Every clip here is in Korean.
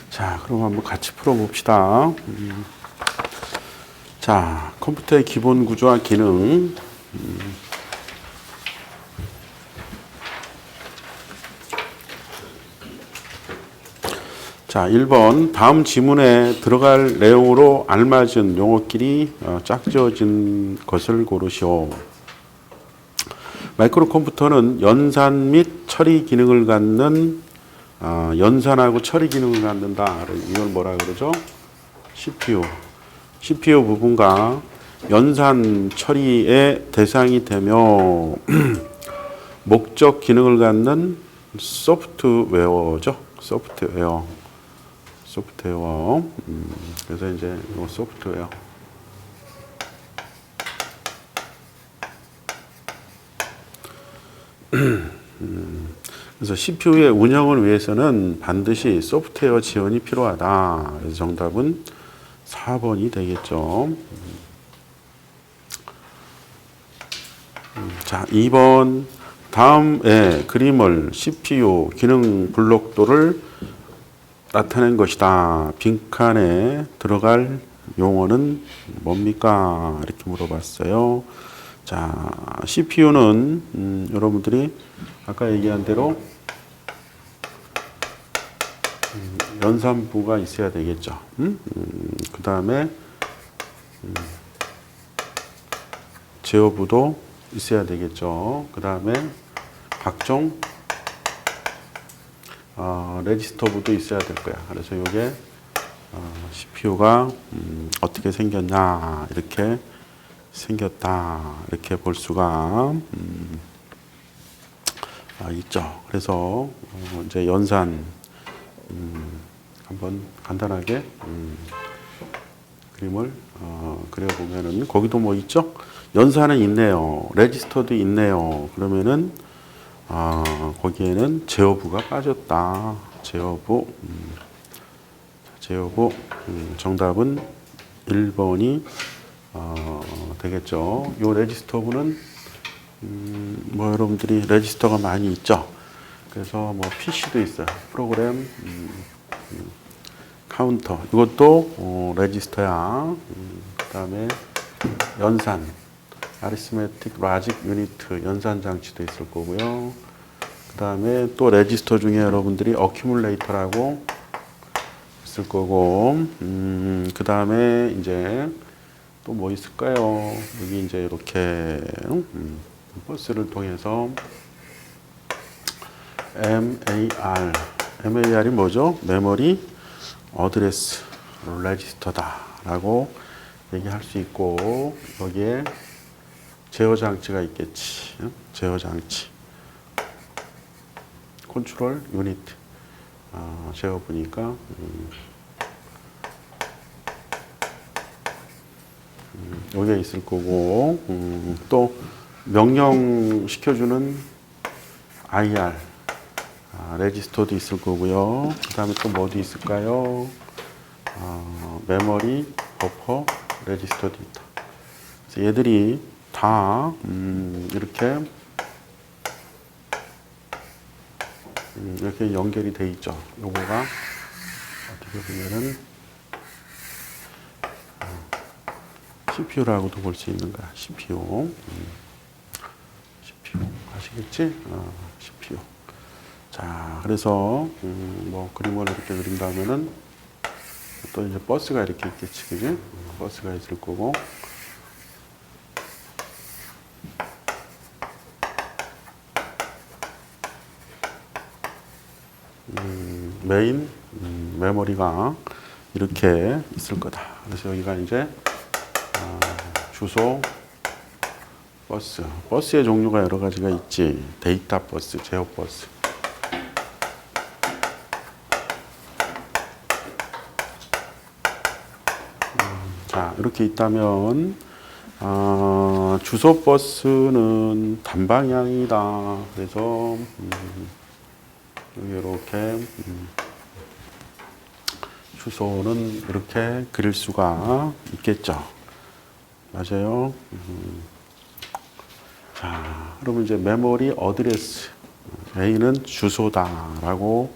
자, 그럼 한번 같이 풀어봅시다. 자, 컴퓨터의 기본 구조와 기능. 자, 1번. 다음 지문에 들어갈 내용으로 알맞은 용어끼리 짝지어진 것을 고르시오. 마이크로 컴퓨터는 연산 및 처리 기능을 갖는 연산하고 처리 기능을 갖는다. 이걸 뭐라 그러죠? CPU. CPU 부분과 연산 처리의 대상이 되며 목적 기능을 갖는 소프트웨어죠. 소프트웨어. 그래서 이제 이 소프트웨어. 그래서 CPU의 운영을 위해서는 반드시 소프트웨어 지원이 필요하다. 그래서 정답은 4번이 되겠죠. 자, 2번. 다음에 그림을 CPU 기능 블록도를 나타낸 것이다. 빈칸에 들어갈 용어는 뭡니까? 이렇게 물어봤어요. 자, CPU는 여러분들이 아까 얘기한 대로 연산부가 있어야 되겠죠. 그 다음에 제어부도 있어야 되겠죠. 그 다음에 각종 레지스터부도 있어야 될 거야. 그래서 이게 CPU가 어떻게 생겼냐, 이렇게 생겼다, 이렇게 볼 수가 있죠. 그래서 이제 연산 한번 간단하게 그림을 그려보면은 거기도 뭐 있죠? 연산은 있네요. 레지스터도 있네요. 그러면은 거기에는 제어부가 빠졌다. 제어부. 정답은 1번이 되겠죠. 요 레지스터부는 뭐 여러분들이 레지스터가 많이 있죠. 그래서 뭐 PC도 있어요. 프로그램 카운터. 이것도 레지스터야. 그다음에 연산. 아리스메틱 라직 유니트 연산 장치도 있을 거고요. 그 다음에 또 레지스터 중에 여러분들이 어큐뮬레이터라고 있을 거고, 그 다음에 이제 또 뭐 있을까요? 여기 이제 이렇게 버스를 통해서 MAR이 뭐죠? 메모리 어드레스 레지스터다라고 얘기할 수 있고, 여기에 제어 장치가 있겠지. 제어 장치. 컨트롤 유닛. 제어 보니까 여기에 있을 거고, 또 명령 시켜주는 IR 레지스터도 있을 거고요. 그 다음에 또 뭐도 있을까요? 메모리 버퍼 레지스터도 있다. 그래서 얘들이 다 이렇게 연결이 돼 있죠. 요거가 어떻게 보면은 CPU라고도 볼 수 있는 거야. CPU. CPU 아시겠지? CPU. 자, 그래서 뭐 그림을 이렇게 그린다면은 또 이제 버스가 이렇게 있겠지, 그지? 버스가 있을 거고. 메인 메모리가 이렇게 있을 거다. 그래서 여기가 이제 주소 버스의 종류가 여러 가지가 있지. 데이터 버스, 제어 버스. 자, 이렇게 있다면 주소 버스는 단방향이다. 그래서 여기 이렇게 주소는 이렇게 그릴 수가 있겠죠. 맞아요. 자, 그러면 이제 메모리 어드레스 A는 주소다라고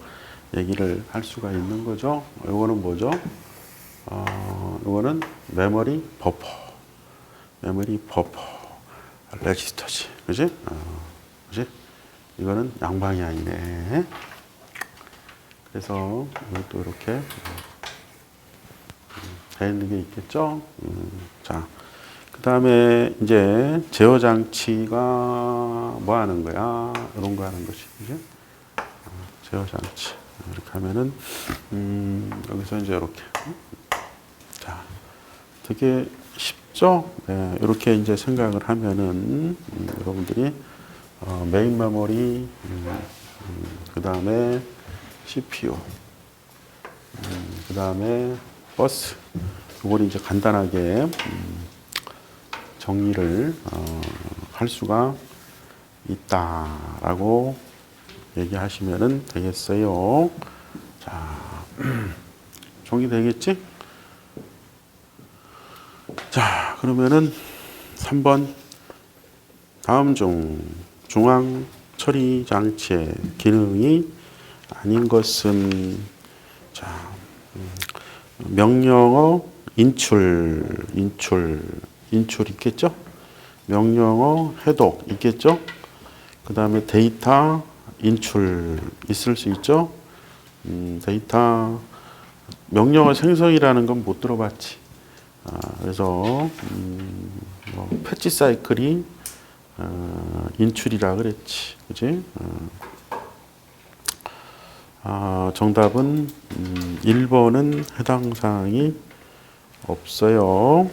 얘기를 할 수가 있는 거죠. 이거는 뭐죠? 이거는 메모리 버퍼, 레지스터지, 그지? 그지? 이거는 양방향이네. 그래서 이것도 이렇게 돼 있는 게 있겠죠. 자, 그 다음에 이제 제어 장치가 뭐 하는 거야? 이런 거 하는 것이, 그지? 제어 장치. 이렇게 하면은 여기서 이제 이렇게. 자, 되게 쉽죠? 네, 이렇게 이제 생각을 하면은 여러분들이 메인 메모리, 그 다음에 CPU, 그 다음에 버스. 이걸 이제 간단하게 정리를 할 수가 있다라고 얘기하시면 되겠어요. 자, 정리되겠지? 자, 그러면은 3번 다음 중 중앙 처리 장치의 기능이 아닌 것은 자, 명령어 인출 있겠죠? 명령어 해독 있겠죠? 그 다음에 데이터 인출 있을 수 있죠? 데이터 명령어 생성이라는 건 못 들어봤지. 그래서 뭐 패치 사이클이 인출이라 그랬지, 그지? 정답은 1번은 해당 사항이 없어요.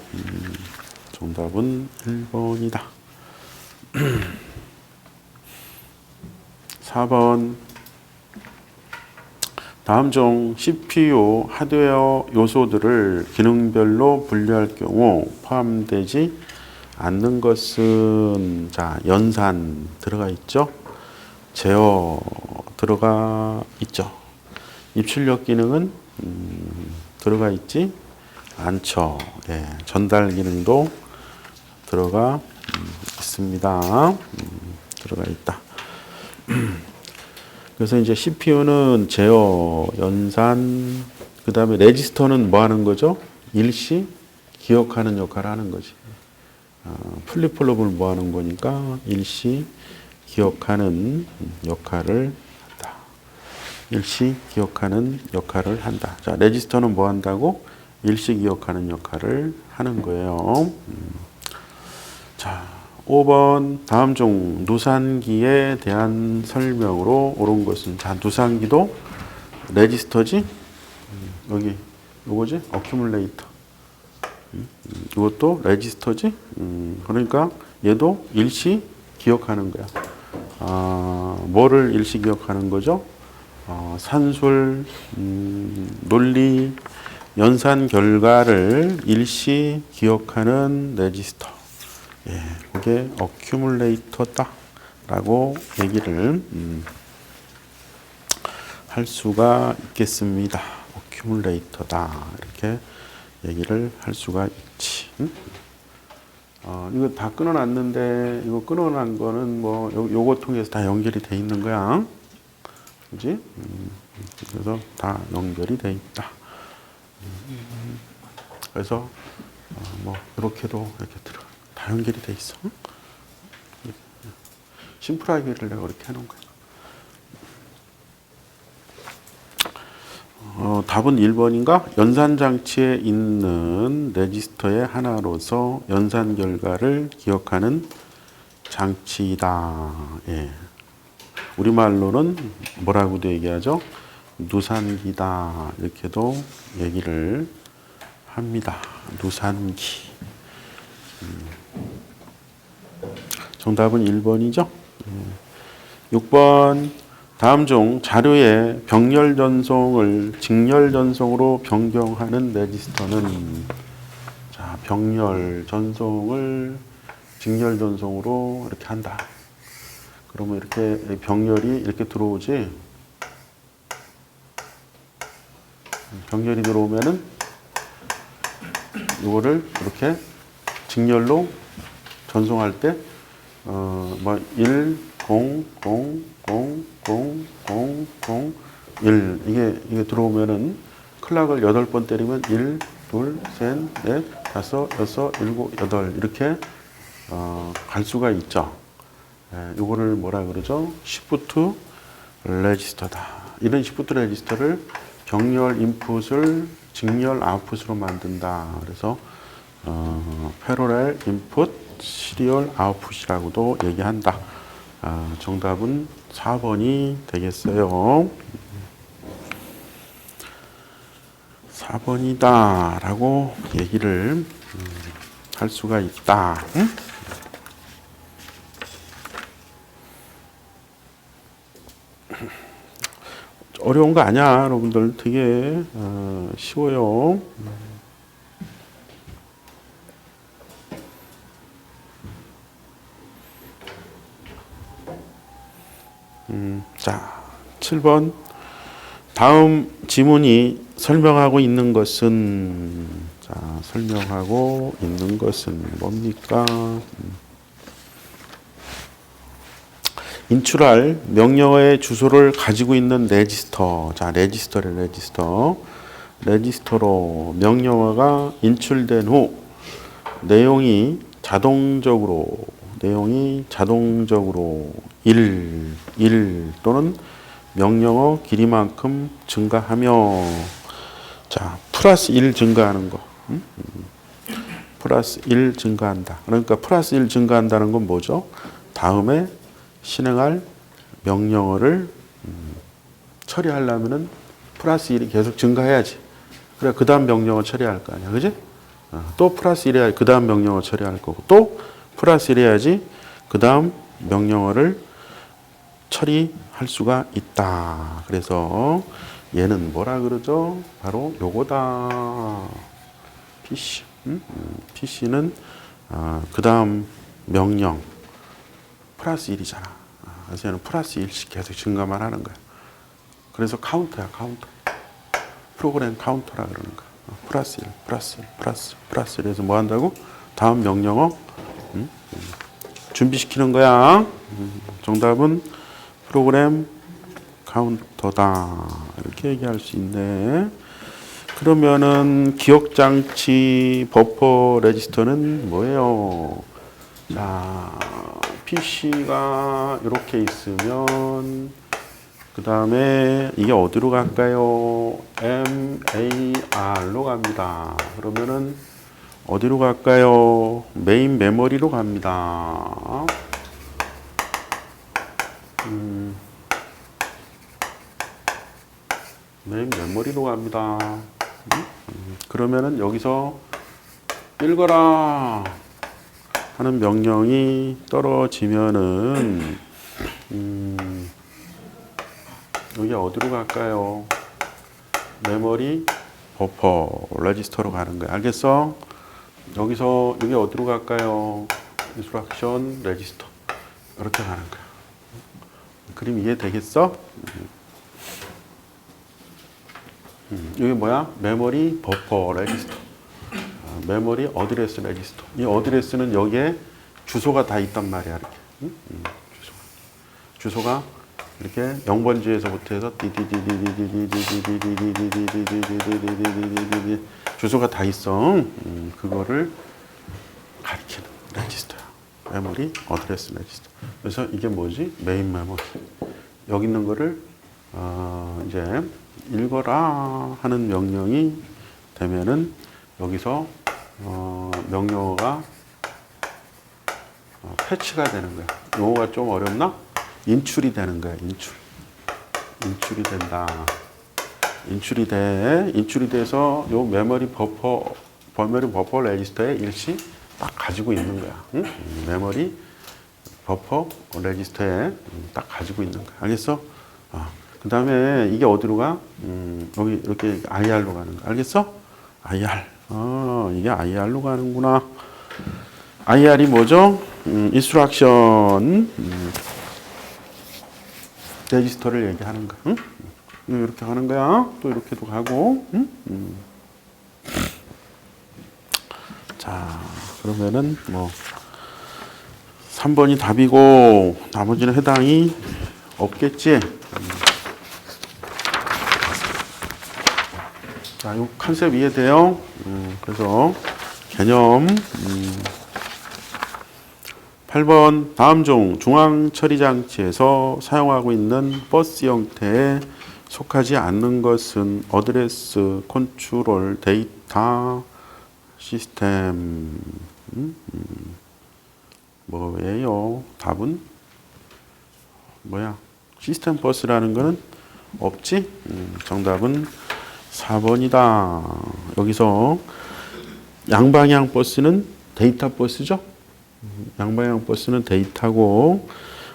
정답은 1번이다. 4번 다음 중 CPU 하드웨어 요소들을 기능별로 분류할 경우 포함되지 않는 것은 자, 연산 들어가 있죠. 제어 들어가 있죠. 입출력 기능은 들어가 있지 않죠. 예, 전달 기능도 들어가 있습니다. 들어가 있다. 그래서 이제 CPU는 제어, 연산, 그 다음에 레지스터는 뭐 하는 거죠? 일시 기억하는 역할을 하는 거지. 플립플롭을 뭐 하는 거니까 일시 기억하는 역할을 한다. 일시 기억하는 역할을 한다. 자, 레지스터는 뭐 한다고? 일시 기억하는 역할을 하는 거예요. 자, 5번 다음 중 누산기에 대한 설명으로 옳은 것은 자, 누산기도 레지스터지? 여기 요거지? 어큐뮬레이터. 이것도 레지스터지? 그러니까 얘도 일시 기억하는 거야. 뭐를 일시 기억하는 거죠? 산술, 논리, 연산 결과를 일시 기억하는 레지스터. 예, 그게 어큐뮬레이터다라고 얘기를 할 수가 있겠습니다. 어큐뮬레이터다 이렇게 얘기를 할 수가 있지. 이거 다 끊어놨는데 이거 끊어난 거는 뭐 요거 통해서 다 연결이 돼 있는 거야. 그지? 그래서 다 연결이 돼 있다. 그래서 뭐 이렇게도 이렇게 다 연결이 돼 있어. 심플하게를 내가 그렇게 해놓은 거야. 답은 1번인가? 연산 장치에 있는 레지스터의 하나로서 연산 결과를 기억하는 장치이다. 예. 우리말로는 뭐라고도 얘기하죠? 누산기다. 이렇게도 얘기를 합니다. 누산기. 정답은 1번이죠? 6번 다음 중 자료의 병렬 전송을 직렬 전송으로 변경하는 레지스터는 자, 병렬 전송을 직렬 전송으로 이렇게 한다. 그러면 이렇게 병렬이 이렇게 들어오지. 병렬이 들어오면은 이거를 이렇게 직렬로 전송할 때 뭐 1, 0, 0, 0, 0, 0, 0, 1. 이게 들어오면은 클락을 8번 때리면 1, 2, 3, 4, 5, 6, 7, 8 이렇게 갈 수가 있죠. 이거를 뭐라 그러죠? 시프트 레지스터다. 이런 시프트 레지스터를 경렬 인풋을 직렬 아웃풋으로 만든다. 그래서 패러렐 인풋 시리얼 아웃풋이라고도 얘기한다. 정답은 4번이 되겠어요. 4번이다 라고 얘기를 할 수가 있다. 응? 어려운 거 아니야 여러분들. 되게 쉬워요. 자 7번 다음 지문이 설명하고 있는 것은 설명하고 있는 것은 뭡니까? 인출할 명령어의 주소를 가지고 있는 레지스터. 자, 레지스터로 명령어가 인출된 후 내용이 자동적으로 1 또는 명령어 길이만큼 증가하며 자, 플러스 1 증가하는 거. 플러스 1 증가한다. 그러니까 플러스 1 증가한다는 건 뭐죠? 다음에 실행할 명령어를 처리하려면은 플러스 1이 계속 증가해야지. 그래 그 다음 명령어 처리할 거 아니야, 그지? 또 플러스 1 해야지 그 다음 명령어 처리할 거고 또 플러스 1 해야지 그 다음 명령어를 처리할 수가 있다. 그래서 얘는 뭐라 그러죠? 바로 요거다. PC. PC는 그 다음 명령 플러스 1이잖아. 그래서 얘는 플러스 1씩 계속 증가만 하는 거야. 그래서 카운터야, 카운터. 프로그램 카운터라 그러는 거야. 플러스 1, 플러스 1. 그래서 뭐 한다고? 다음 명령어 준비시키는 거야. 정답은 프로그램 카운터다. 이렇게 얘기할 수 있네. 그러면은 기억장치 버퍼 레지스터는 뭐예요? 자, PC가 이렇게 있으면 그 다음에 이게 어디로 갈까요? MAR로 갑니다. 그러면은 어디로 갈까요? 메인 메모리로 갑니다. 메인 메모리로 갑니다. 그러면은 여기서 읽어라 하는 명령이 떨어지면은 여기 어디로 갈까요? 메모리 버퍼 레지스터로 가는 거야. 알겠어? 여기서 여기 어디로 갈까요? 인스트럭션 레지스터 이렇게 가는 거야. 그림 이해되겠어? 여기 뭐야? 메모리 버퍼 레지스터. 메모리 어드레스 레지스터. 이 어드레스는 여기에 주소가 다 있단 말이야. 이렇게. 주소가 이렇게 0번지에서부터 해서 주소가 다 있어. 그거를 가리키는 레지스터야. 메모리 어드레스 레지스터. 그래서 이게 뭐지? 메인 메모리. 여기 있는 거를 이제 읽어라 하는 명령이 되면은 여기서 명령어가 패치가 되는 거야. 용어가 좀 어렵나? 인출이 되는 거야. 인출이 된다. 인출이 돼서 요 메모리 버퍼 레지스터에 일시 딱 가지고 있는 거야. 응? 메모리 버퍼 레지스터에 딱 가지고 있는 거야. 알겠어? 그 다음에 이게 어디로 가? 여기 이렇게 IR로 가는 거. 알겠어? IR. 이게 IR로 가는구나. IR이 뭐죠? 인스트럭션 레지스터를 얘기하는 거. 응? 이렇게 가는 거야. 또 이렇게도 가고. 자, 그러면은 뭐 3번이 답이고 나머지는 해당이 없겠지. 자, 이 컨셉 이해돼요? 그래서 개념 8번 다음 중 중앙 처리 장치에서 사용하고 있는 버스 형태에 속하지 않는 것은 어드레스, 컨트롤, 데이터, 시스템. 뭐예요? 답은 뭐야? 시스템 버스라는 거는 없지? 정답은 4번이다. 여기서 양방향 버스는 데이터 버스죠? 양방향 버스는 데이터고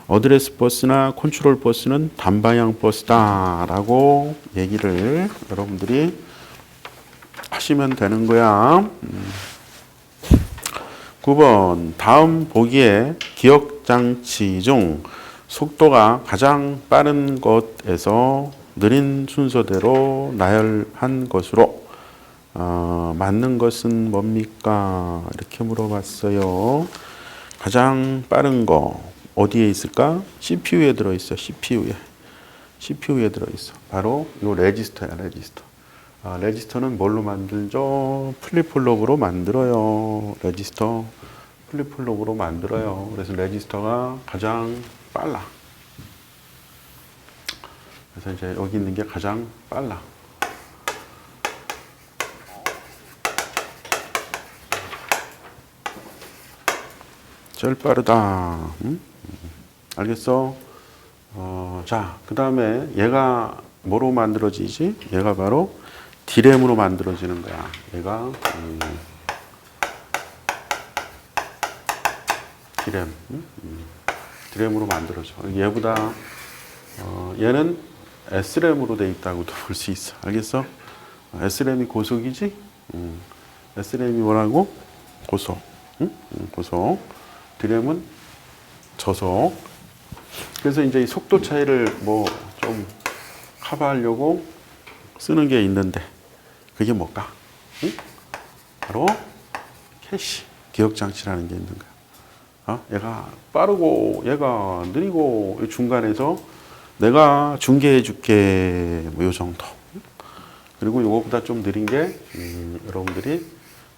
어드레스 버스나 컨트롤 버스는 단방향 버스다라고 얘기를 여러분들이 하시면 되는 거야. 9번 다음 보기에 기억장치 중 속도가 가장 빠른 것에서 느린 순서대로 나열한 것으로 맞는 것은 뭡니까? 이렇게 물어봤어요. 가장 빠른 거 어디에 있을까? CPU에 들어있어. CPU에 들어있어. 바로 이 레지스터야. 레지스터는 뭘로 만들죠? 플립플롭으로 만들어요. 레지스터 플립플롭으로 만들어요. 그래서 레지스터가 가장 빨라. 그래서 이제 여기 있는 게 가장 빨라. 제일 빠르다. 알겠어? 자, 그 다음에 얘가 뭐로 만들어지지? 얘가 바로 디램으로 만들어지는 거야. 얘가 디램으로 만들어져. 얘보다 얘는 SRAM으로 돼 있다고도 볼 수 있어. 알겠어? SRAM이 고속이지? SRAM이 뭐라고? 고속. 고속. 디램은 저속. 그래서 이제 이 속도 차이를 뭐 좀 커버하려고 쓰는 게 있는데 그게 뭘까? 바로 캐시, 기억 장치라는 게 있는 거야. 얘가 빠르고 얘가 느리고 중간에서 내가 중계해 줄게 뭐 요 정도. 그리고 이거보다 좀 느린 게 여러분들이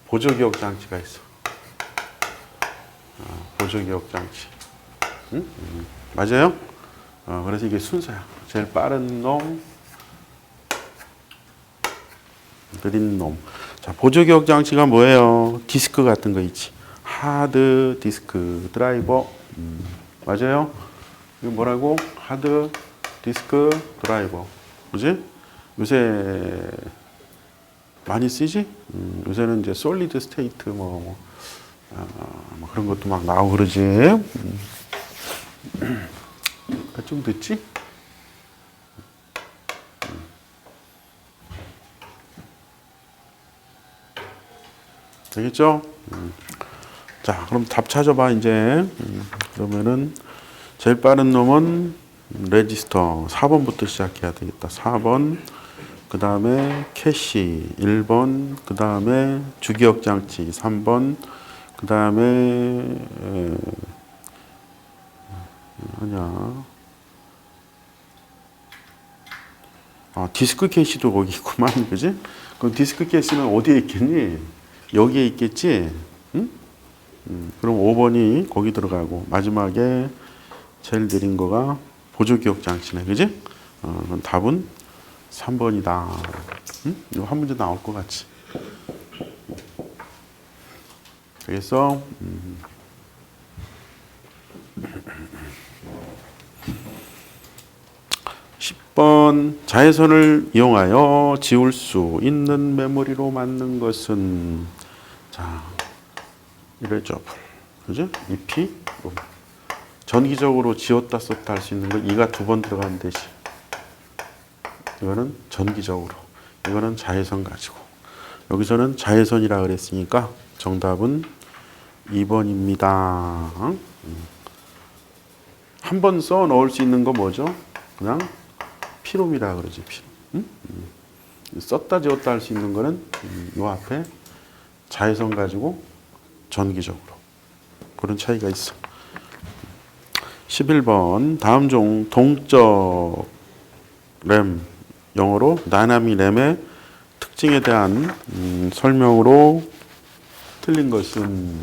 보조 기억 장치가 있어. 보조 기억 장치. 맞아요? 그래서 이게 순서야. 제일 빠른 놈, 느린 놈. 자, 보조 기억 장치가 뭐예요? 디스크 같은 거 있지. 하드 디스크 드라이버. 맞아요? 이거 뭐라고? 하드 디스크 드라이버. 그지? 요새 많이 쓰지? 요새는 이제 솔리드 스테이트 뭐 그런 것도 막 나오고 그러지. 좀 늦지? 되겠죠? 자, 그럼 답 찾아봐, 이제. 그러면은, 제일 빠른 놈은 레지스터 4번부터 시작해야 되겠다. 4번. 그 다음에 캐시 1번. 그 다음에 주기억 장치 3번. 그 다음에, 디스크 캐시도 거기 있구만, 그지? 그럼 디스크 캐시는 어디에 있겠니? 여기에 있겠지? 응? 그럼 5번이 거기 들어가고, 마지막에 제일 느린 거가 보조 기억 장치네, 그지? 그럼 답은 3번이다. 응? 이거 한 문제 나올 것 같지? 알겠어? 10번 자외선을 이용하여 지울 수 있는 메모리로 만든 것은 자 이래저블 그죠? EP 전기적으로 지웠다 썼다 할 수 있는 거 이가 2번 들어가는 대신 이거는 전기적으로 이거는 자외선 가지고 여기서는 자외선이라 그랬으니까 정답은 2번입니다. 한 번 써 넣을 수 있는 거 뭐죠? 그냥 피롬이라 그러지. 피롬. 썼다 지웠다 할 수 있는 거는 요 앞에 자외선 가지고 전기적으로 그런 차이가 있어. 11번 다음 중 동적 램 영어로 다이나믹 램의 특징에 대한 설명으로 틀린 것은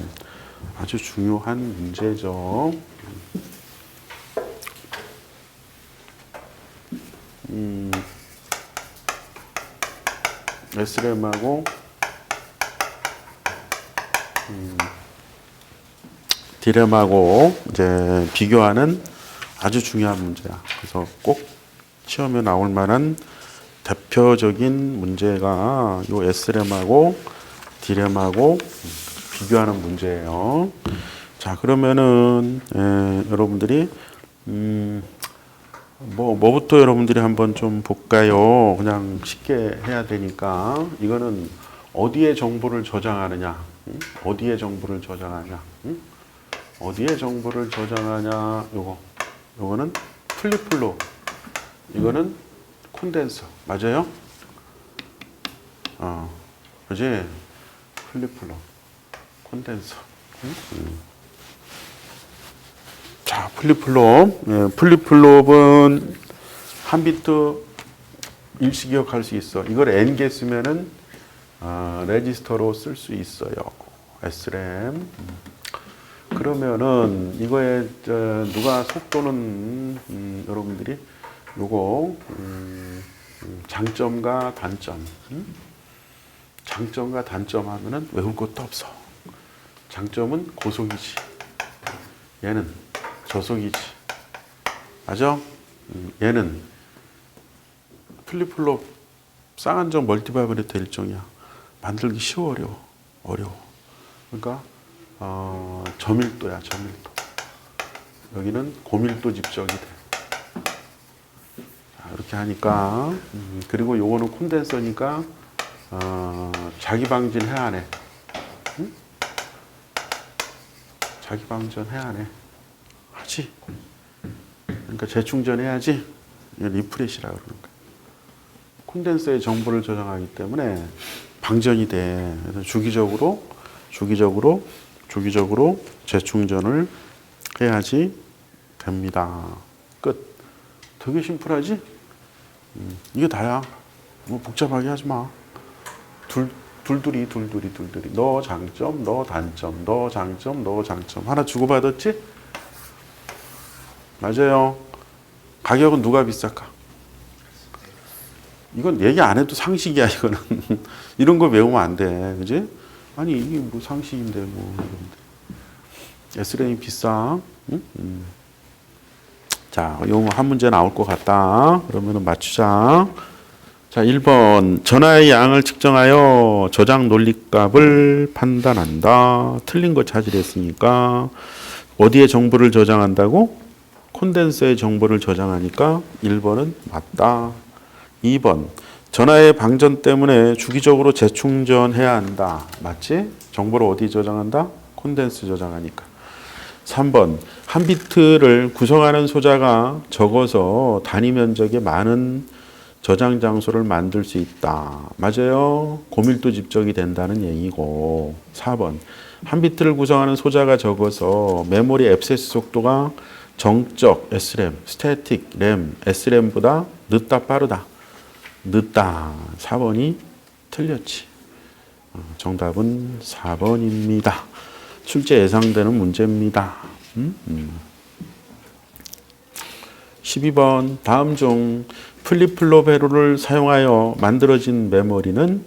아주 중요한 문제죠. SRAM하고 D램하고 이제 비교하는 아주 중요한 문제야. 그래서 꼭 시험에 나올 만한 대표적인 문제가 요 SRAM하고 D램하고 비교하는 문제예요. 자, 그러면은 여러분들이 뭐부터 여러분들이 한번 좀 볼까요? 그냥 쉽게 해야 되니까 이거는 어디에 정보를 저장하느냐? 어디에 정보를 저장하냐? 어디에 정보를 저장하냐? 요거는 플립플로, 이거는 콘덴서, 맞아요? 그지? 플립플로, 콘덴서. 자, 플립플롭. 플립플롭은 한 비트 일시 기억할 수 있어. 이걸 N개 쓰면은 레지스터로 쓸 수 있어요. SRAM. 그러면은 이거에 누가 속도는 여러분들이 요거 장점과 단점. 장점과 단점 하면은 외울 것도 없어. 장점은 고속이지. 얘는 저속이지. 맞아? 얘는 플립플롭 쌍안정 멀티바이브레터 일종이야. 만들기 쉬워, 어려워. 그러니까 저밀도야, 저밀도. 여기는 고밀도 집적이 돼. 자, 이렇게 하니까 그리고 요거는 콘덴서니까 자기 방전해야 하네. 자기 방전해야 하네. 하지. 그러니까 재충전해야지. 리프레시라 그러는 거야. 콘덴서의 정보를 저장하기 때문에 방전이 돼. 그래서 주기적으로 재충전을 해야지 됩니다. 끝. 되게 심플하지? 이게 다야. 뭐 복잡하게 하지 마. 둘둘이. 너 장점, 너 단점, 너 장점, 너 장점. 하나 주고받았지? 맞아요. 가격은 누가 비쌀까? 이건 얘기 안 해도 상식이야, 이거는. 이런 거 외우면 안 돼. 그지? 아니, 이게 뭐 상식인데, 뭐. SRAM이 비싸. 응? 자, 요거 한 문제 나올 것 같다. 그러면은 맞추자. 자, 1번. 전하의 양을 측정하여 저장 논리값을 판단한다. 틀린 거 찾으랬으니까. 어디에 정보를 저장한다고? 콘덴서의 정보를 저장하니까 1번은 맞다. 2번. 전하의 방전 때문에 주기적으로 재충전해야 한다. 맞지? 정보를 어디 저장한다? 콘덴서 저장하니까. 3번. 한 비트를 구성하는 소자가 적어서 단위 면적의 많은 저장 장소를 만들 수 있다. 맞아요. 고밀도 집적이 된다는 얘기고. 4번. 한 비트를 구성하는 소자가 적어서 메모리 액세스 속도가 정적 SRAM, 스태틱 램, SRAM보다 늦다 빠르다. 늦다. 4번이 틀렸지. 정답은 4번입니다. 출제 예상되는 문제입니다. 12번. 다음 중 플립플롭 회로를 사용하여 만들어진 메모리는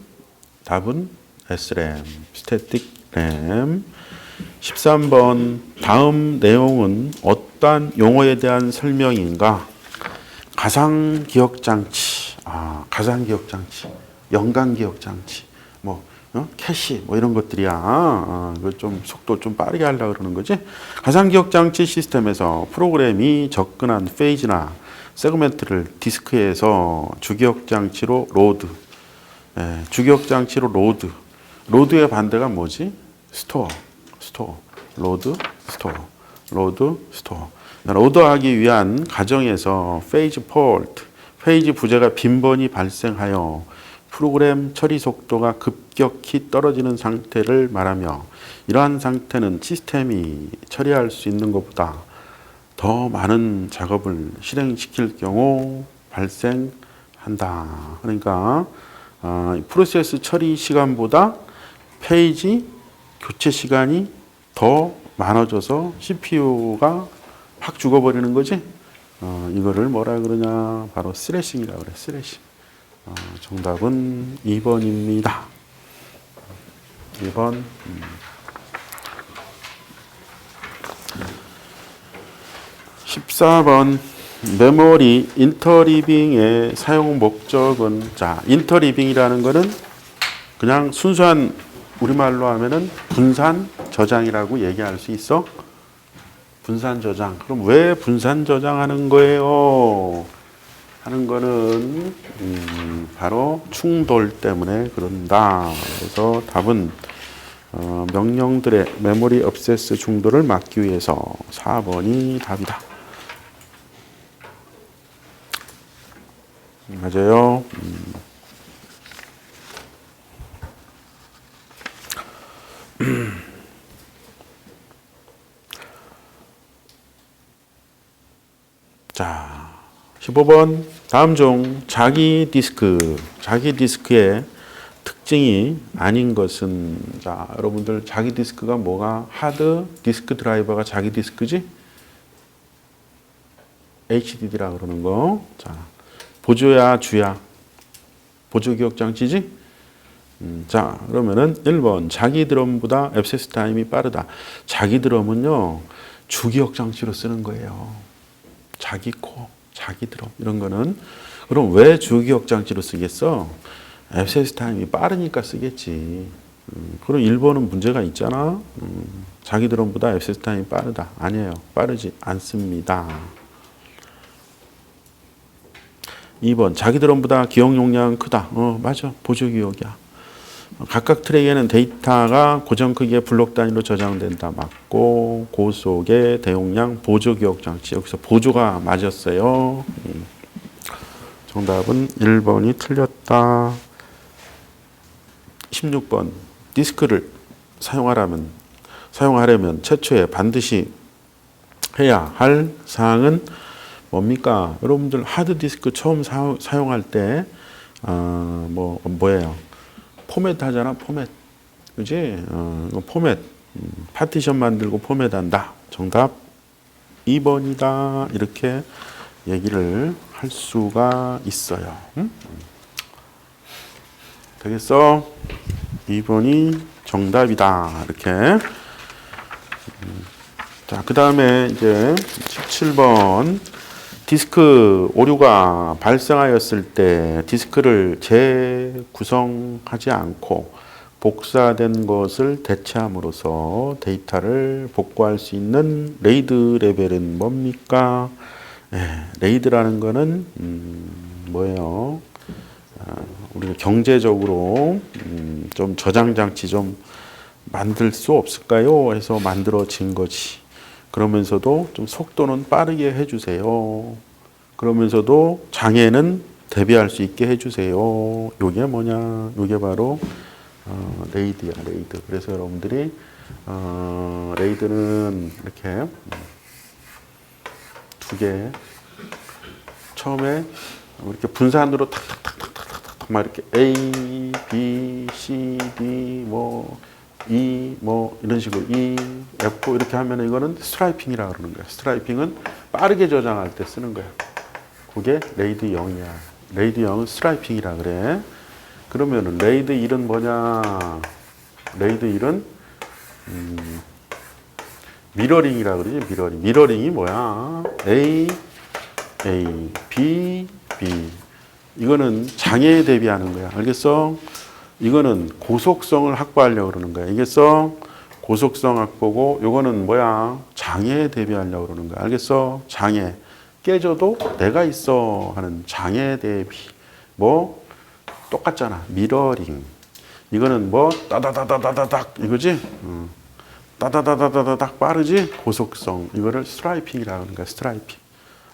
답은 SRAM, 스태틱 램. 13번. 다음 내용은 어떠한 용어에 대한 설명인가? 가상기억장치, 가상기억장치, 연간기억장치, 캐시, 이런 것들이야. 이걸 좀 속도 좀 빠르게 하려고 그러는 거지. 가상기억장치 시스템에서 프로그램이 접근한 페이지나 세그멘트를 디스크에서 주기억장치로 로드, 주기억장치로 로드의 반대가 뭐지? 스토어, 로드, 스토어. 로드하기 위한 과정에서 페이지 폴트, 페이지 부재가 빈번히 발생하여 프로그램 처리 속도가 급격히 떨어지는 상태를 말하며 이러한 상태는 시스템이 처리할 수 있는 것보다 더 많은 작업을 실행시킬 경우 발생한다. 그러니까 프로세스 처리 시간보다 페이지 교체 시간이 더 많아져서 CPU가 확 죽어버리는 거지. 이거를 뭐라 그러냐? 바로 스레싱이라고 그래. 스레싱. 정답은 2번입니다. 2번. 14번. 메모리 인터리빙의 사용 목적은, 자, 인터리빙이라는 거는 그냥 순수한 우리말로 하면은 분산 저장이라고 얘기할 수 있어. 분산 저장. 그럼 왜 분산 저장하는 거예요? 하는 거는 바로 충돌 때문에 그런다. 그래서 답은 명령들의 메모리 액세스 충돌을 막기 위해서 4번이 답이다. 맞아요. 자, 15번. 다음 중 자기 디스크의 특징이 아닌 것은, 자, 여러분들 자기 디스크가 뭐가? 하드 디스크 드라이버가 자기 디스크지? HDD라 그러는 거. 자, 보조야 주야? 보조 기억 장치지? 자, 그러면은 1번 자기 드럼보다 액세스 타임이 빠르다. 자기 드럼은요, 주기억 장치로 쓰는 거예요. 자기 코어, 자기 드럼 이런 거는. 그럼 왜 주기억 장치로 쓰겠어? 액세스 타임이 빠르니까 쓰겠지. 그럼 1번은 문제가 있잖아. 자기 드럼보다 액세스 타임이 빠르다. 아니에요. 빠르지 않습니다. 2번 자기 드럼보다 기억 용량은 크다. 맞아. 보조 기억이야. 각각 트랙에는 데이터가 고정 크기의 블록 단위로 저장된다. 맞고, 고속의 대용량 보조 기억 장치. 여기서 보조가 맞았어요. 정답은 1번이 틀렸다. 16번. 디스크를 사용하려면 최초에 반드시 해야 할 사항은 뭡니까? 여러분들 하드디스크 처음 사용할 때 뭐예요? 포맷 하잖아. 포맷. 그지? 포맷. 파티션 만들고 포맷한다. 정답 2번이다. 이렇게 얘기를 할 수가 있어요. 되겠어? 2번이 정답이다. 이렇게. 자, 그 다음에 이제 17번. 디스크 오류가 발생하였을 때 디스크를 재구성하지 않고 복사된 것을 대체함으로써 데이터를 복구할 수 있는 레이드 레벨은 뭡니까? 레이드라는 거는 뭐예요? 우리가 경제적으로 좀 저장 장치 좀 만들 수 없을까요? 해서 만들어진 거지. 그러면서도 좀 속도는 빠르게 해주세요. 그러면서도 장애는 대비할 수 있게 해주세요. 요게 뭐냐? 요게 바로 레이드야, 레이드. 그래서 여러분들이 레이드는 이렇게 두 개, 처음에 이렇게 분산으로 탁탁탁탁탁탁탁 막 이렇게 A, B, C, D E 이런 식으로 E, F 이렇게 하면 이거는 스트라이핑이라고 그러는 거야. 스트라이핑은 빠르게 저장할 때 쓰는 거야. 그게 레이드 0이야. 레이드 0은 스트라이핑이라 그래. 그러면은 레이드 1은 뭐냐? 레이드 1은 미러링이라 그러지. 미러링. 미러링이 뭐야? A, B, B. 이거는 장애에 대비하는 거야. 알겠어? 이거는 고속성을 확보하려고 그러는 거야. 알겠어? 고속성 확보고, 요거는 뭐야? 장애에 대비하려고 그러는 거야. 알겠어? 장애. 깨져도 내가 있어 하는 장애 대비. 똑같잖아. 미러링. 이거는 따다다다다닥 이거지? 따다다다다닥 빠르지? 고속성. 이거를 스트라이핑이라고 하는 거야. 스트라이핑.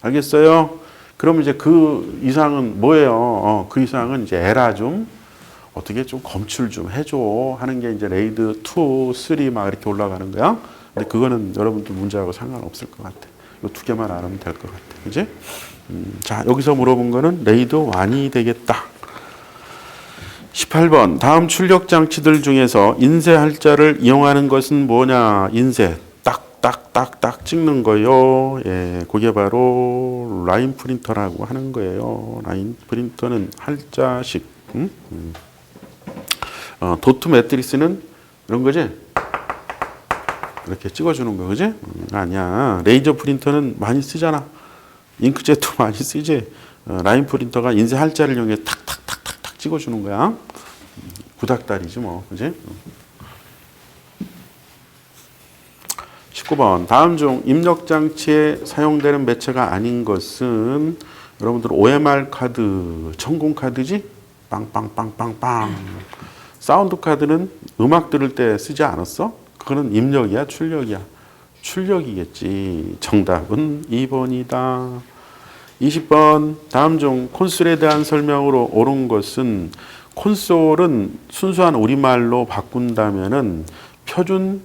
알겠어요? 그럼 이제 그 이상은 뭐예요? 그 이상은 이제 에라 좀 어떻게 좀 검출 좀 해줘 하는 게 이제 레이드 2, 3 막 이렇게 올라가는 거야. 근데 그거는 여러분들 문제하고 상관없을 것 같아. 이 두 개만 알면 될 것 같아. 그지? 자, 여기서 물어본 거는 레이드 1이 되겠다. 18번 다음 출력 장치들 중에서 인쇄 할자를 이용하는 것은 뭐냐? 인쇄 딱딱딱딱 찍는 거요. 예, 그게 바로 라인 프린터라고 하는 거예요. 라인 프린터는 할자식. 도트 매트리스는 이런 거지? 이렇게 찍어주는 거, 그지? 아니야. 레이저 프린터는 많이 쓰잖아. 잉크젯도 많이 쓰지. 라인 프린터가 인쇄 할자를 이용해 탁탁탁탁탁 찍어주는 거야. 구닥다리지 뭐, 그지? 19번 다음 중 입력 장치에 사용되는 매체가 아닌 것은 여러분들 OMR 카드, 전공 카드지? 빵빵빵빵빵. 사운드 카드는 음악 들을 때 쓰지 않았어? 그거는 입력이야, 출력이야? 출력이겠지. 정답은 2번이다. 20번 다음 중 콘솔에 대한 설명으로 옳은 것은 콘솔은 순수한 우리말로 바꾼다면은 표준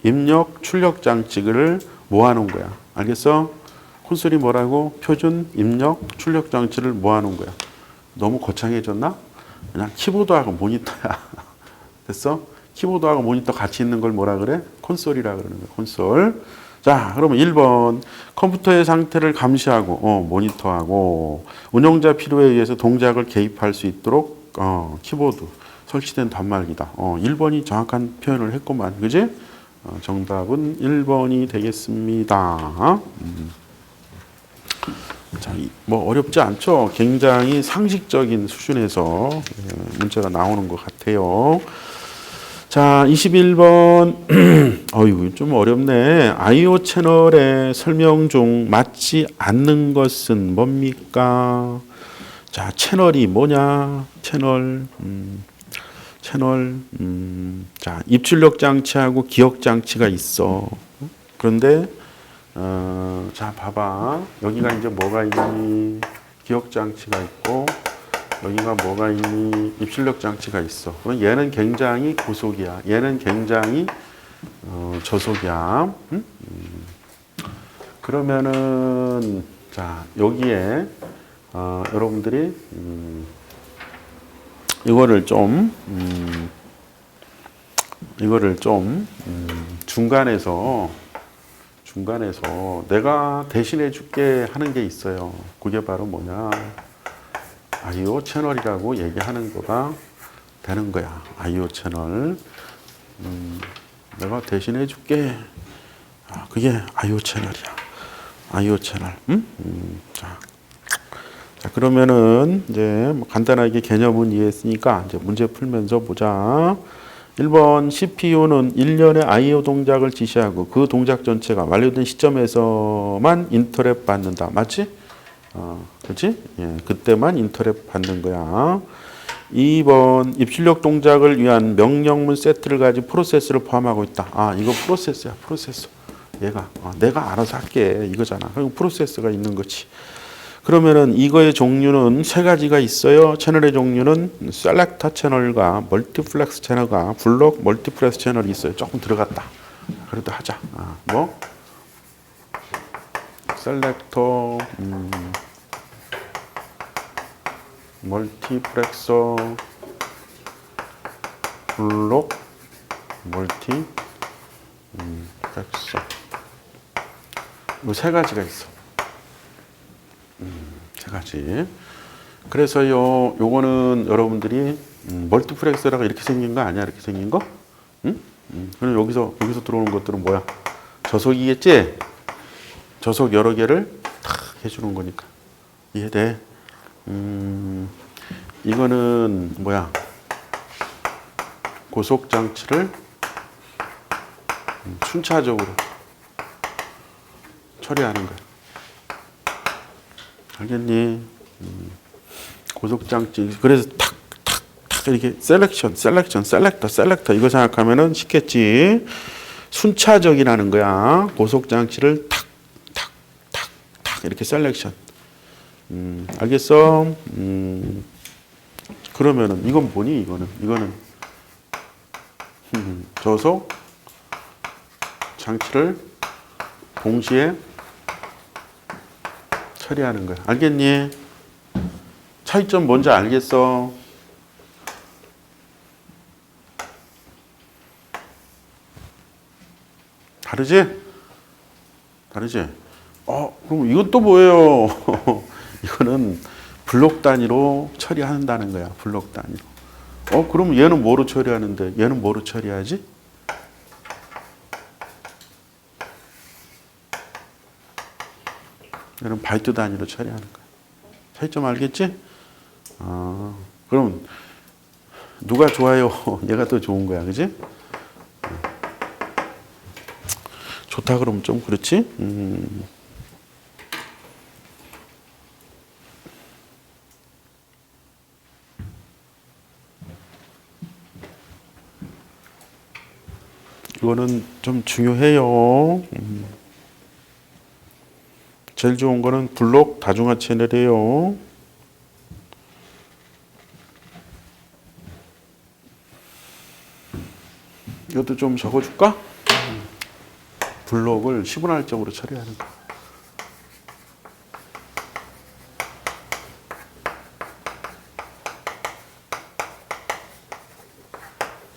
입력 출력 장치를 모아놓은 거야. 알겠어? 콘솔이 뭐라고? 표준 입력 출력 장치를 모아놓은 거야. 너무 거창해졌나? 그냥 키보드하고 모니터야. 됐어? 키보드하고 모니터 같이 있는 걸 뭐라 그래? 콘솔이라 그러는 거야. 콘솔. 자, 그러면 1번 컴퓨터의 상태를 감시하고 모니터하고 운영자 필요에 의해서 동작을 개입할 수 있도록 키보드 설치된 단말기다. 1번이 정확한 표현을 했구만. 그지? 정답은 1번이 되겠습니다. 자, 뭐 어렵지 않죠? 굉장히 상식적인 수준에서 문제가 나오는 것 같아요. 자, 21번. 어이구, 좀 어렵네. I/O 채널의 설명 중 맞지 않는 것은 뭡니까? 자, 채널이 뭐냐? 채널. 자, 입출력 장치하고 기억 장치가 있어. 그런데, 자, 봐봐. 여기가 이제 뭐가 있니? 기억 장치가 있고, 여기가 뭐가 있니? 입출력 장치가 있어. 그럼 얘는 굉장히 고속이야. 얘는 굉장히 저속이야. 그러면은 자 여기에 여러분들이 이거를 좀 중간에서 내가 대신해 줄게 하는 게 있어요. 그게 바로 뭐냐? I/O 채널이라고 얘기하는 거가 되는 거야. I/O 채널. 내가 대신해 줄게. 그게 I/O 채널이야. I/O 채널. 자, 그러면은 이제 뭐 간단하게 개념은 이해했으니까 이제 문제 풀면서 보자. 1번 CPU는 일련의 I/O 동작을 지시하고 그 동작 전체가 완료된 시점에서만 인터랩 받는다. 맞지? 그렇지? 예, 그때만 인터랩 받는 거야. 2번 입출력 동작을 위한 명령문 세트를 가진 프로세스를 포함하고 있다. 이거 프로세스야, 프로세서. 얘가 내가 알아서 할게 이거잖아. 그리고 프로세스가 있는 거지. 그러면은 이거의 종류는 세 가지가 있어요. 채널의 종류는 셀렉터 채널과 멀티플렉스 채널과 블록 멀티플렉스 채널이 있어요. 조금 들어갔다. 그래도 하자. 뭐? 셀렉터, 멀티플렉서, 블록, 멀티플렉서. 이 세 가지가 있어. 세 가지. 그래서요, 요거는 여러분들이 멀티플렉서라가 이렇게 생긴 거 아니야? 이렇게 생긴 거? 그럼 여기서 들어오는 것들은 뭐야? 저속이겠지? 저속 여러 개를 탁 해주는 거니까. 이해돼? 이거는 뭐야? 고속 장치를 순차적으로 처리하는 거야. 알겠니? 고속 장치. 그래서 탁 이렇게 셀렉터 이거 생각하면은 쉽겠지. 순차적이라는 거야. 고속 장치를 탁 이렇게 셀렉션. 알겠어? 그러면은 이건 뭐니? 이거는 저속 장치를 동시에 처리하는 거야. 알겠니? 차이점 뭔지 알겠어? 다르지? 다르지? 그럼 이건 또 뭐예요? 이거는 블록 단위로 처리한다는 거야. 블록 단위로. 그럼 얘는 뭐로 처리하는데 얘는 뭐로 처리하지? 얘는 바이트 단위로 처리하는 거야. 차이점 알겠지? 그럼 누가 좋아요? 얘가 더 좋은 거야. 그지? 좋다 그러면 좀 그렇지? 이거는 좀 중요해요. 제일 좋은 거는 블록 다중화 채널이에요. 이것도 좀 적어줄까? 블록을 시분할적으로 처리하는 거.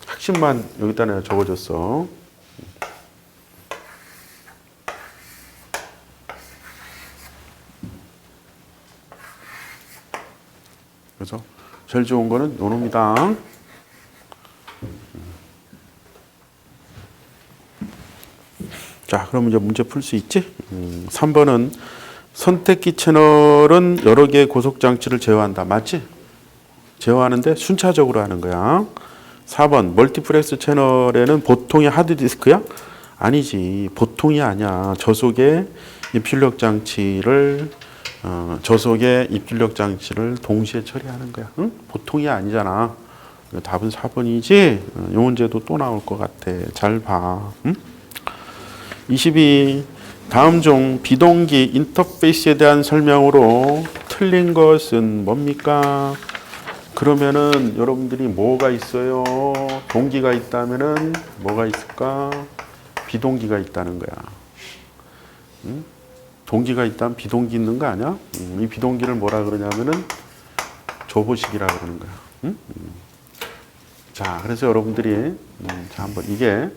핵심만 여기다 내가 적어줬어. 그래서 제일 좋은 거는 요놈이다. 자, 그럼 이제 문제 풀 수 있지? 3번은 선택기 채널은 여러 개의 고속 장치를 제어한다. 맞지? 제어하는데 순차적으로 하는 거야. 4번 멀티플렉스 채널에는 보통의 하드디스크야? 아니지. 보통이 아니야. 저속의 입출력 장치를 동시에 처리하는 거야. 응? 보통이 아니잖아. 답은 4번이지. 이 문제도 또 나올 것 같아. 잘 봐. 응? 22. 다음 중 비동기 인터페이스에 대한 설명으로 틀린 것은 뭡니까? 그러면은 여러분들이 뭐가 있어요? 동기가 있다면은 뭐가 있을까? 비동기가 있다는 거야. 응? 동기가 있다면 비동기 있는 거 아니야? 이 비동기를 뭐라 그러냐면은 조보식이라 그러는 거야. 응? 자, 그래서 여러분들이 자 한번 이게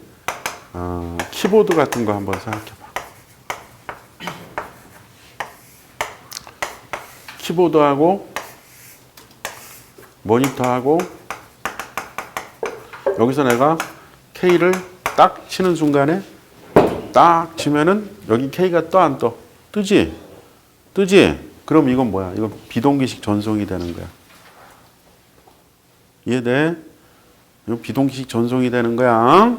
키보드 같은 거 한번 생각해봐. 키보드하고 모니터하고 여기서 내가 K를 딱 치는 순간에 딱 치면은 여기 K가 떠 안 떠? 뜨지? 뜨지? 그럼 이건 뭐야? 이건 비동기식 전송이 되는 거야. 이해돼? 이거 비동기식 전송이 되는 거야.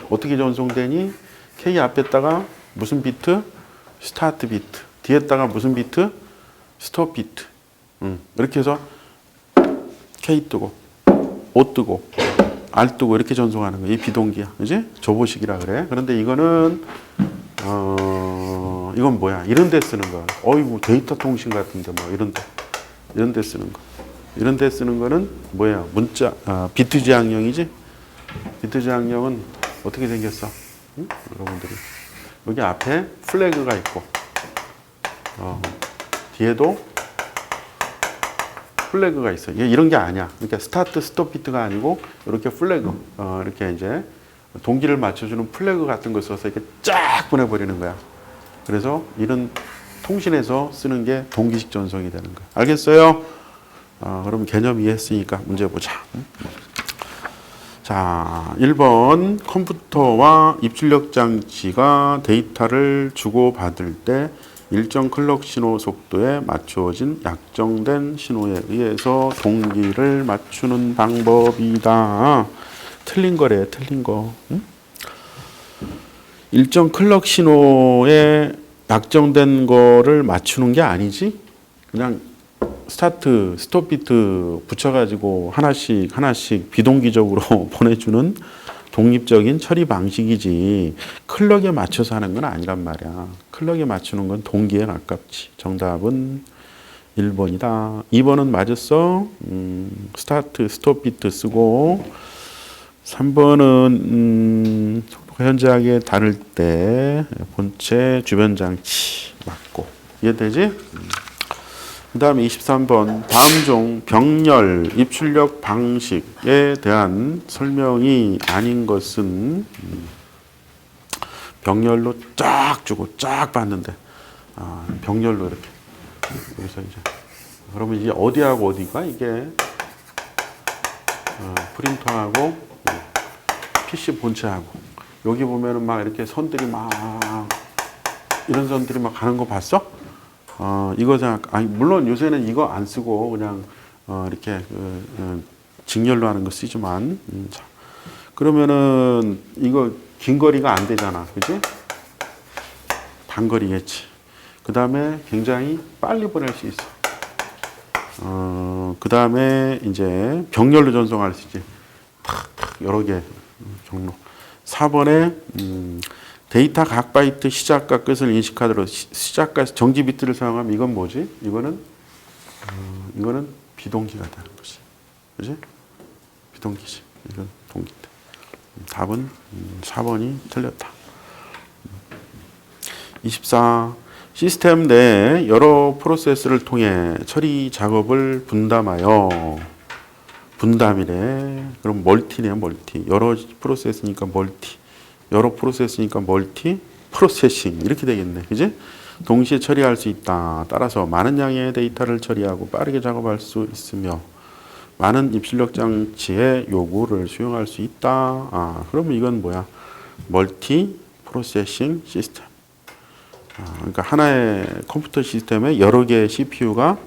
어떻게 전송되니? K 앞에다가 무슨 비트? 스타트 비트. 뒤에다가 무슨 비트? 스톱 비트. 이렇게 해서 K 뜨고 O 뜨고 R 뜨고 이렇게 전송하는 거야. 이 비동기야. 그지? 조보식이라 그래. 그런데 이거는 이건 뭐야? 이런 데 쓰는 거야. 어이구 데이터 통신 같은데 뭐 이런 데 쓰는 거. 이런 데 쓰는 거는 뭐야? 문자 비트 지향령이지? 비트 지향령은 어떻게 생겼어? 응? 여러분들이 여기 앞에 플래그가 있고 뒤에도 플래그가 있어. 이런 게 아니야. 그러니까 스타트 스톱 비트가 아니고 이렇게 플래그 이렇게 이제 동기를 맞춰주는 플래그 같은 거 써서 이렇게 쫙 보내버리는 거야. 그래서 이런 통신에서 쓰는 게 동기식 전송이 되는 거야. 알겠어요? 그럼 개념 이해했으니까 문제 보자. 자, 1번 컴퓨터와 입출력 장치가 데이터를 주고받을 때 일정 클럭 신호 속도에 맞추어진 약정된 신호에 의해서 동기를 맞추는 방법이다. 틀린 거래, 틀린 거. 응? 일정 클럭 신호에 약정된 거를 맞추는 게 아니지? 그냥 스타트, 스톱 비트 붙여가지고 하나씩 비동기적으로 보내주는 독립적인 처리 방식이지 클럭에 맞춰서 하는 건 아니란 말이야. 클럭에 맞추는 건 동기에 가깝지. 정답은 1번이다. 2번은 맞았어. 스타트, 스톱 비트 쓰고 3번은 현저하게 다를 때 본체 주변 장치 맞고 이해되지? 그 다음에 23번 다음 중 병렬 입출력 방식에 대한 설명이 아닌 것은 병렬로 쫙 주고 쫙 받는데 병렬로 이렇게 여기서 이제 그러면 이제 어디하고 어디가 이게 프린터하고 PC 본체하고 여기 보면은 막 이렇게 선들이 막 이런 선들이 막 가는 거 봤어? 이거 생각 아니 물론 요새는 이거 안 쓰고 그냥 이렇게 직렬로 하는 거 쓰지만 자. 그러면은 이거 긴 거리가 안 되잖아, 그지? 단거리겠지. 그 다음에 굉장히 빨리 보낼 수 있어. 그 다음에 이제 병렬로 전송할 수 있지. 탁탁 여러 개 경로. 4번에 데이터 각 바이트 시작과 끝을 인식하도록 시작과 정지 비트를 사용하면 이건 뭐지? 이거는 비동기가 되는 거지, 그지? 비동기지. 이건 동기인데. 답은 4번이 틀렸다. 24. 시스템 내 여러 프로세스를 통해 처리 작업을 분담하여 분담이래. 그럼 멀티네요, 멀티. 여러 프로세스니까 멀티. 여러 프로세스니까 멀티 프로세싱 이렇게 되겠네, 그지? 동시에 처리할 수 있다. 따라서 많은 양의 데이터를 처리하고 빠르게 작업할 수 있으며 많은 입출력 장치의 요구를 수용할 수 있다. 그러면 이건 뭐야? 멀티 프로세싱 시스템. 그러니까 하나의 컴퓨터 시스템에 여러 개의 CPU가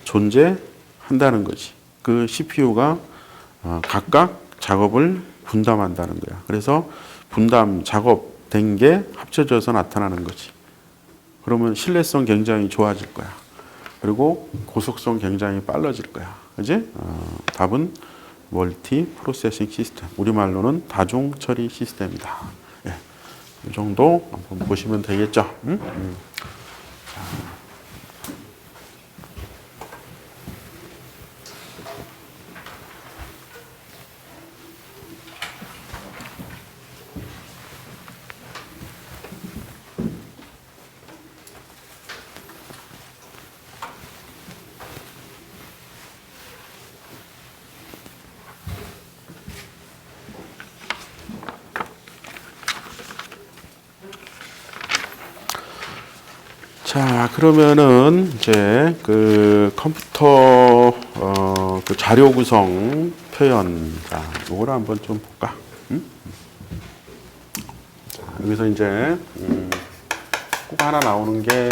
존재한다는 거지. 그 CPU가 각각 작업을 분담한다는 거야. 그래서 분담 작업된 게 합쳐져서 나타나는 거지. 그러면 신뢰성 굉장히 좋아질 거야. 그리고 고속성 굉장히 빨라질 거야. 그지? 답은 멀티 프로세싱 시스템. 우리말로는 다중 처리 시스템이다. 예. 이 정도 한번 보시면 되겠죠. 자, 그러면은 이제 그 컴퓨터 그 자료 구성 표현, 자, 요거를 한번 좀 볼까? 자, 여기서 이제 꼭 하나 나오는 게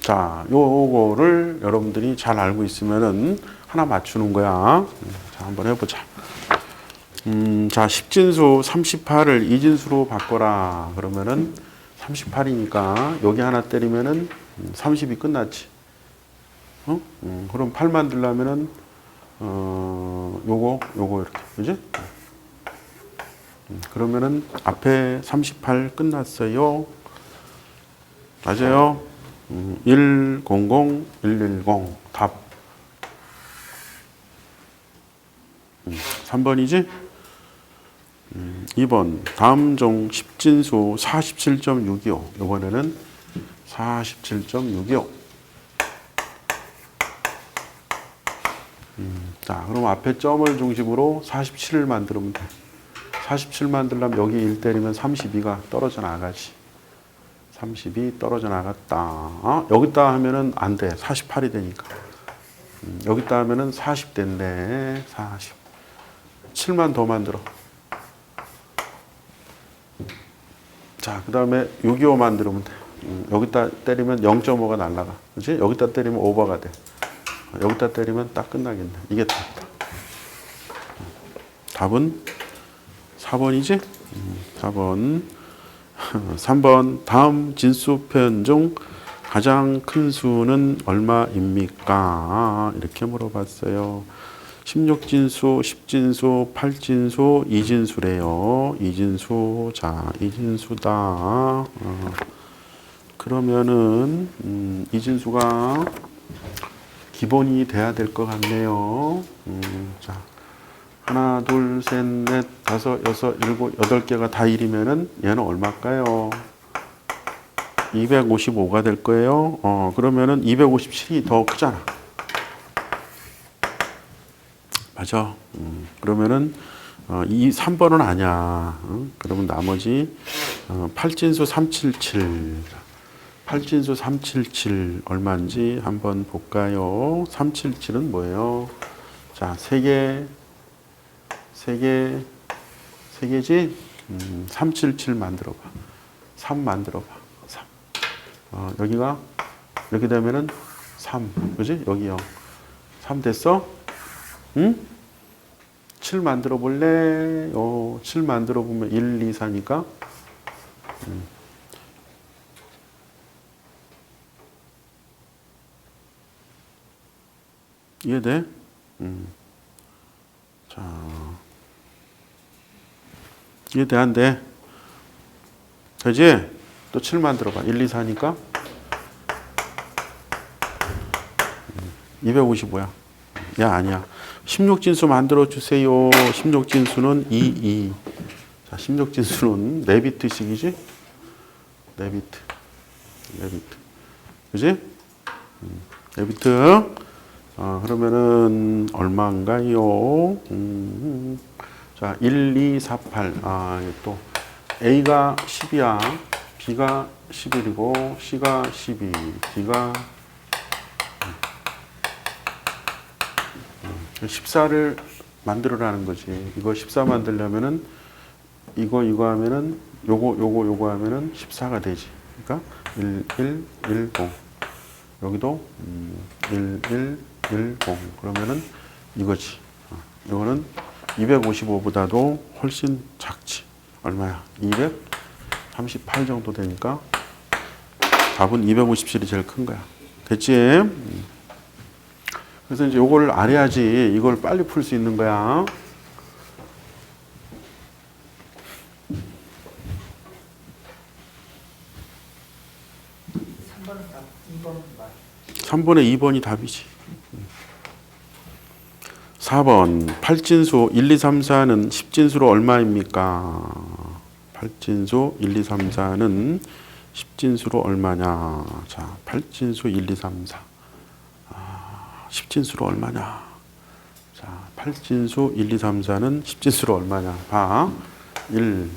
자, 요거를 여러분들이 잘 알고 있으면은 하나 맞추는 거야. 자, 한번 해보자. 자, 10진수 38을 2진수로 바꿔라. 그러면은 38이니까 여기 하나 때리면은 30이 끝났지. 그럼 8 만들려면은 요거 이렇게, 그지? 그러면은 앞에 38 끝났어요. 맞아요. 100, 110, 답. 3번이지? 2번 다음 중 10진수 47.625 이번에는 47.625 자 그럼 앞에 점을 중심으로 47을 만들면 돼. 47 만들려면 여기 1 때리면 32가 떨어져 나가지. 30이 떨어져 나갔다. 여기다 하면은 안 돼. 48이 되니까. 여기다 하면은 40 된대. 40. 7만 더 만들어. 자, 그 다음에 625 만들면 돼. 여기다 때리면 0.5가 날라가. 그치? 여기다 때리면 오버가 돼. 여기다 때리면 딱 끝나겠네. 이게 답이다. 답은 4번이지? 4번. 3번 다음 진수 표현 중 가장 큰 수는 얼마입니까? 이렇게 물어봤어요. 16진수, 10진수, 8진수, 2진수래요. 2진수. 자, 2진수다. 그러면은 2진수가 기본이 돼야 될 것 같네요. 자, 하나, 둘, 셋, 넷, 다섯, 여섯, 일곱, 여덟 개가 다 1이면은 얘는 얼마일까요? 255가 될 거예요. 그러면은 257이 더 크잖아. 맞아. 그러면은 이 3번은 아니야. 그러면 나머지 8진수 377. 8진수 377 얼마인지 한번 볼까요? 377은 뭐예요? 자, 3개. 3개지? 377 만들어봐. 3 만들어봐. 3. 여기가 이렇게 되면은 3. 그지? 여기 0. 3 됐어? 응? 7 만들어 볼래? 7 만들어 보면 1, 2, 4니까. 이해돼? 자. 이해돼, 안 돼? 되지? 또 7 만들어봐. 1, 2, 4니까. 255야. 야, 아니야. 16진수 만들어주세요. 16진수는 2, 2. 자, 16진수는 4비트씩이지? 4비트. 4비트. 그지? 4비트. 그러면은, 얼마인가요? 자, 1, 2, 4, 8. 이게 또, A가 10이야. B가 11이고, C가 12. D가 14를 만들어라는 거지. 이거 14 만들려면은 이거 하면은 요거 하면은 14가 되지. 그러니까 1, 1, 1, 0. 여기도 1, 1, 1, 0. 그러면은 이거지. 이거는 255보다도 훨씬 작지. 얼마야? 238 정도 되니까 답은 257이 제일 큰 거야. 됐지? 그래서 이제 요걸 알아야지 이걸 빨리 풀 수 있는 거야. 3번에 2번이 답이지. 4번 8진수 1, 2, 3, 4는 10진수로 얼마입니까? 8진수 1, 2, 3, 4는 10진수로 얼마냐? 자, 8진수 1, 2, 3, 4. 10진수로 얼마냐? 자, 8진수 1, 2, 3, 4는 10진수로 얼마냐? 봐. 1,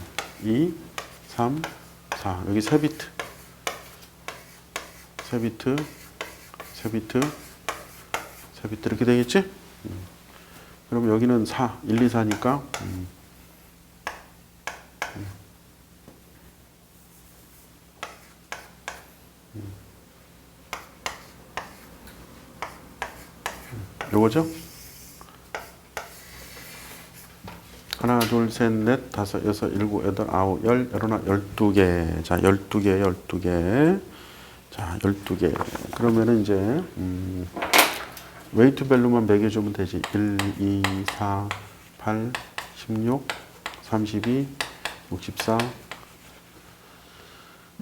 2, 3, 4. 여기 3비트. 3비트. 3비트. 3비트 이렇게 되겠지? 그럼 여기는 4, 1, 2, 4니까 요거죠? 하나, 둘, 셋, 넷, 다섯, 여섯, 일곱, 여덟, 아홉, 열, 열하나, 12개. 자, 12개, 12개. 자, 12개. 그러면은 이제 웨이트 밸류만 매겨주면 되지. 1, 2, 4, 8, 16, 32, 64.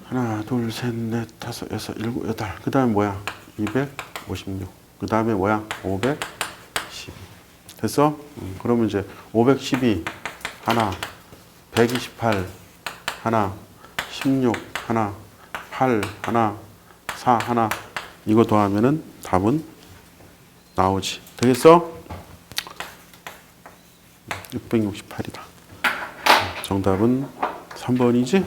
하나, 둘, 셋, 넷, 다섯, 여섯, 일곱, 여덟. 그 다음에 뭐야? 256. 그 다음에 뭐야? 512. 됐어? 그러면 이제 512 하나, 128 하나, 16 하나, 8 하나, 4 하나. 이거 더하면은 답은 나오지. 되겠어? 668이다. 정답은 3번이지?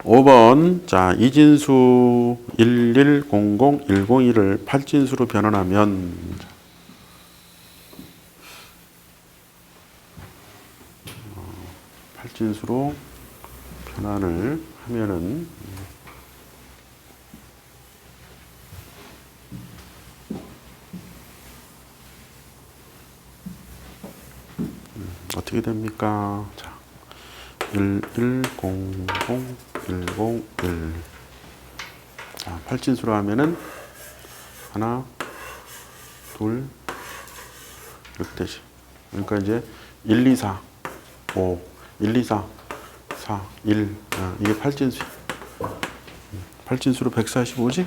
5번. 자, 이진수 1100-101을 팔진수로 변환하면 팔진수로 변환을 하면은 어떻게 됩니까? 자, 1100-101. 자, 팔진수로 하면은 하나, 둘, 이렇게 되지. 그러니까 이제 1, 2, 4, 5, 1, 2, 4, 4, 1. 이게 팔진수. 팔진수로 145지?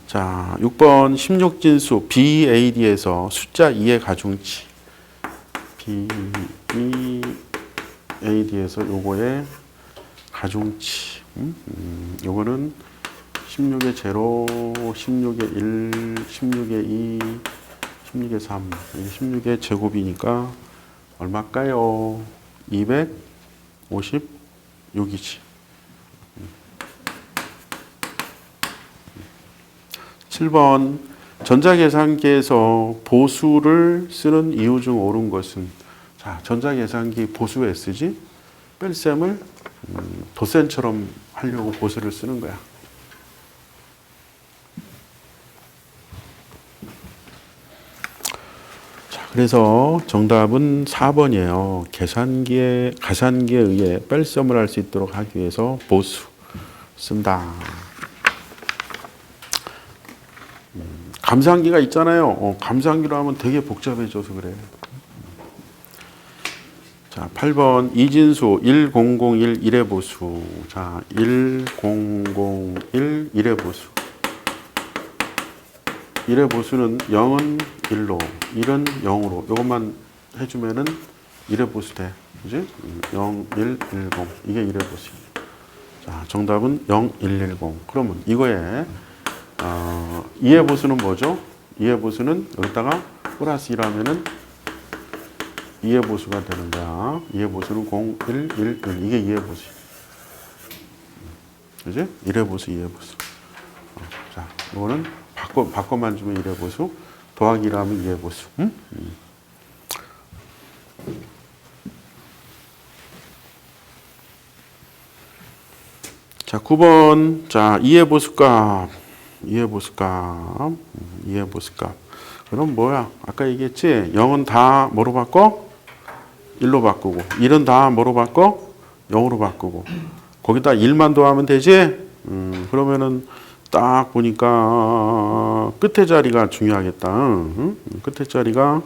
자, 6번 16진수 BAD에서 숫자 2의 가중치. BAD에서 요거의 가중치. 요거는 16의 제로, 16의 1, 16의 2, 16의 3. 이게 16의 제곱이니까 얼마일까요? 256이지. 7번 전자계산기에서 보수를 쓰는 이유 중 옳은 것은. 자, 전자계산기 보수 왜 쓰지? 뺄셈을 덧셈처럼 하려고 보수를 쓰는 거야. 자, 그래서 정답은 4번이에요. 가산기에 의해 뺄셈을 할 수 있도록 하기 위해서 보수 쓴다. 감산기가 있잖아요. 감산기로 하면 되게 복잡해져서 그래. 자, 8번 이진수 1001 1의 보수. 자, 1001 1의 보수. 1의 보수는 0은 1로, 1은 0으로. 이것만 해주면은 1의 보수 돼. 그지? 0, 1, 1, 0. 이게 1의 보수. 자, 정답은 0, 1, 1, 0. 그러면 이거에 2의 보수는 뭐죠? 2의 보수는 여기다가 플러스 1하면은 2의 보수가 되는 거야. 2의 보수는 0, 1, 1, 1. 이게 2의 보수. 그지? 1의 보수, 2의 보수. 자, 이거는 바꿔만 주면 1의 보수. 더하기 1하면 2의 보수. 응? 자, 9번. 자, 2의 보수값. 2의 보수값. 2의 보수값. 그럼 뭐야? 아까 얘기했지? 0은 다 뭐로 바꿔? 1로 바꾸고. 1은 다 뭐로 바꿔? 0으로 바꾸고. 거기다 1만 더하면 되지? 그러면은 딱 보니까 끝에 자리가 중요하겠다. 끝에 자리가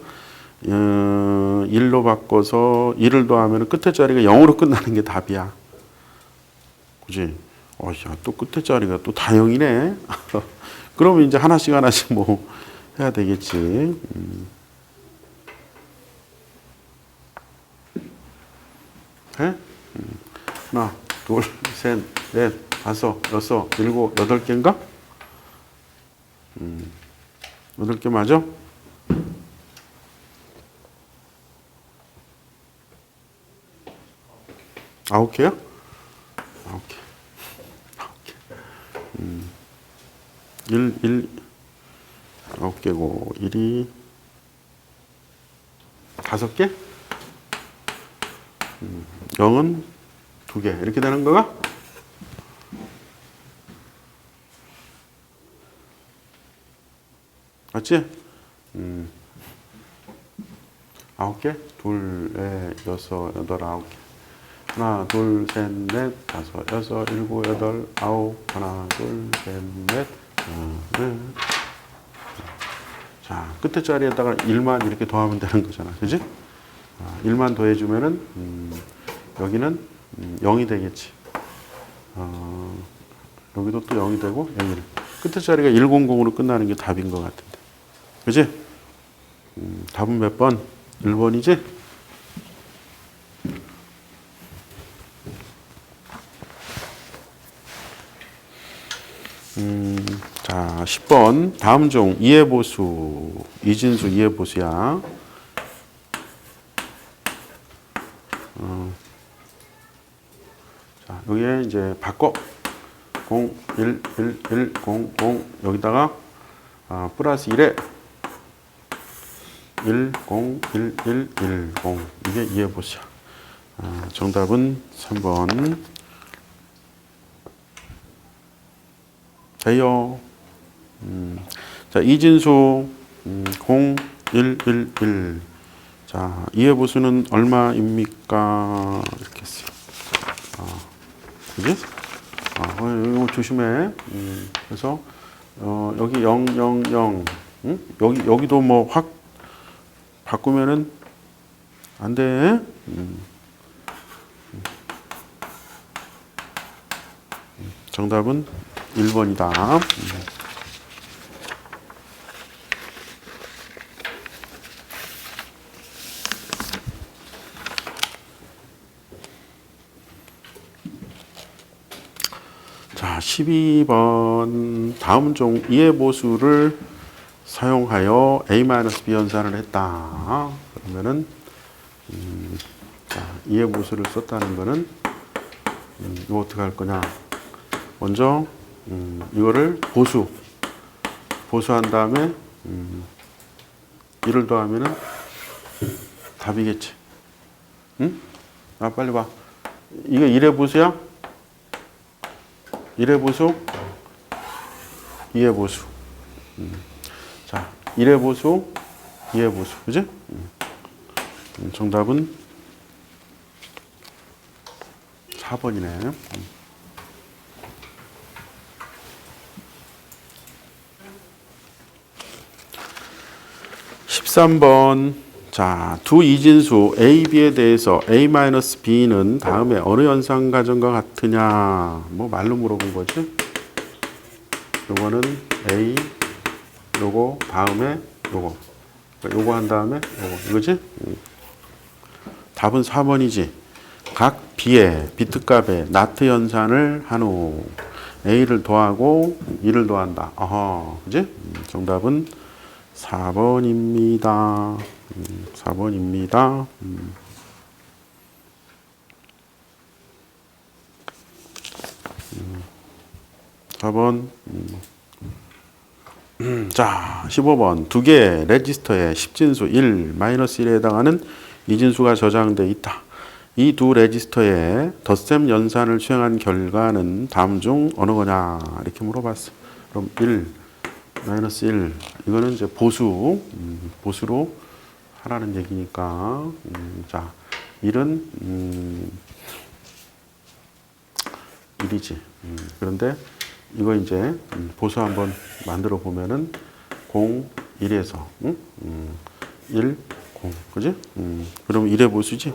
1로 바꿔서 1을 더하면 끝에 자리가 0으로 끝나는 게 답이야. 그지? 야, 또 끝에 자리가 또 다 0이네. 그러면 이제 하나씩 뭐 해야 되겠지. 해? 하나, 둘, 셋, 넷, 다섯, 여섯, 일곱, 8개인가? 8개 맞아? 9개야? 9개. 9개. 9개고, 1이 5개? 0은 2개. 이렇게 되는 거가? 맞지? 9개? 둘, 넷, 여섯, 여덟, 9개. 하나, 둘, 셋, 넷, 다섯, 여섯, 일곱, 여덟, 아홉. 하나, 둘, 셋, 넷, 넷. 자, 끝에 자리에다가 1만 이렇게 더하면 되는 거잖아. 그지? 1만 더해주면은 여기는 0이 되겠지. 여기도 또 0이 되고 0이 끝에 자리가 100으로 끝나는 게 답인 것 같은데. 그지? 답은 몇 번? 1번이지? 자, 10번. 다음 중 이해보수, 이진수 이해보수야. 자, 여기에 이제 바꿔. 0, 1, 1, 1, 0, 0. 여기다가 플러스 1에 1, 0, 1, 1, 1, 0. 이게 이해보수야. 정답은 3번. 돼요. 자, 이진수 0, 1, 1, 1. 자, 이해보수는 얼마입니까? 이렇게 했어요. 그지? 이거 조심해. 그래서 여기 0, 0, 0. 여기도 뭐 확 바꾸면은 안 돼. 정답은 1번이다. 12번 다음 중 이해보수를 사용하여 A-B 연산을 했다. 그러면은 이해보수를 썼다는 거는 이거 어떻게 할 거냐. 먼저 이거를 보수한 다음에 1을 더하면은 답이겠지. 응? 빨리 봐. 이게 1의 보수야? 1의 보수? 2의 보수. 자, 1의 보수, 2의 보수. 그지? 정답은 4번이네. 13번. 자, 두 이진수 A, B에 대해서 A-B는 다음에 어느 연산 과정과 같으냐. 뭐 말로 물어본 거지. 요거는 A, 요거 다음에 요거 한 다음에 요거. 이거지? 답은 4번이지. 각 B의 비트값의 나트 연산을 한 후 A를 더하고 2를 더한다. 그지? 정답은 4번입니다. 4번입니다. 4번. 자, 15번. 두 개의 레지스터에 10진수 1, -1에 해당하는 이진수가 저장되어 있다. 이 두 레지스터에 덧셈 연산을 수행한 결과는 다음 중 어느 거냐. 이렇게 물어봤어. 그럼 1, -1. 이거는 이제 보수로 하라는 얘기니까. 자, 1은 1이지. 그런데 이거 이제 보수 한번 만들어 보면은 0, 1에서 1, 0. 그지? 그럼 1의 보수지?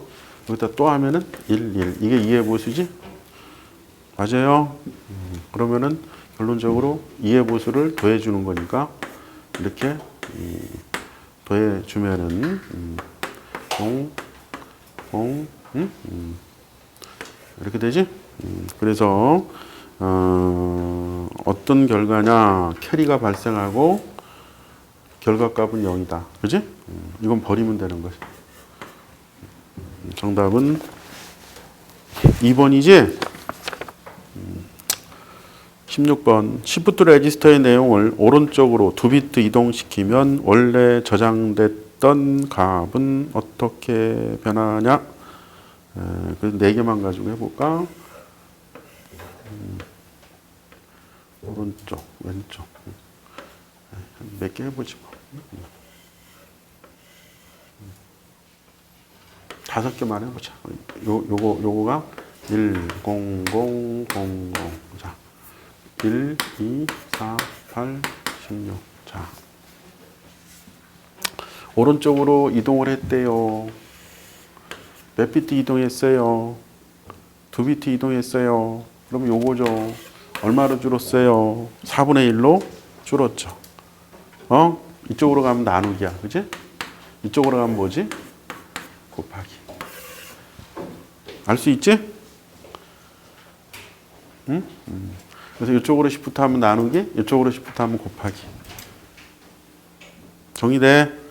여기다 또 하면은 1, 1. 이게 2의 보수지? 맞아요? 그러면은 결론적으로 2의 보수를 더해 주는 거니까 이렇게 더해 주면은 0, 0, 이렇게 되지? 그래서 어떤 결과냐? 캐리가 발생하고 결과값은 0이다. 그지? 이건 버리면 되는 거지. 정답은 2번이지? 16번. 시프트 레지스터의 내용을 오른쪽으로 2비트 이동시키면 원래 저장됐던 값은 어떻게 변하냐? 그래서 4개만 가지고 해볼까? 오른쪽, 왼쪽. 몇 개 해보지 뭐. 5개만 해보자. 요거가 1, 0, 0, 0, 0. 자, 1, 2, 4, 8, 16. 자, 오른쪽으로 이동을 했대요. 몇 비트 이동했어요? 2비트 이동했어요. 그럼 요거죠. 얼마로 줄었어요? 4분의 1로 줄었죠. 이쪽으로 가면 나누기야. 그지? 이쪽으로 가면 뭐지? 곱하기. 알 수 있지? 응? 그래서 이쪽으로 시프트 하면 나누기, 이쪽으로 시프트 하면 곱하기. 정리돼?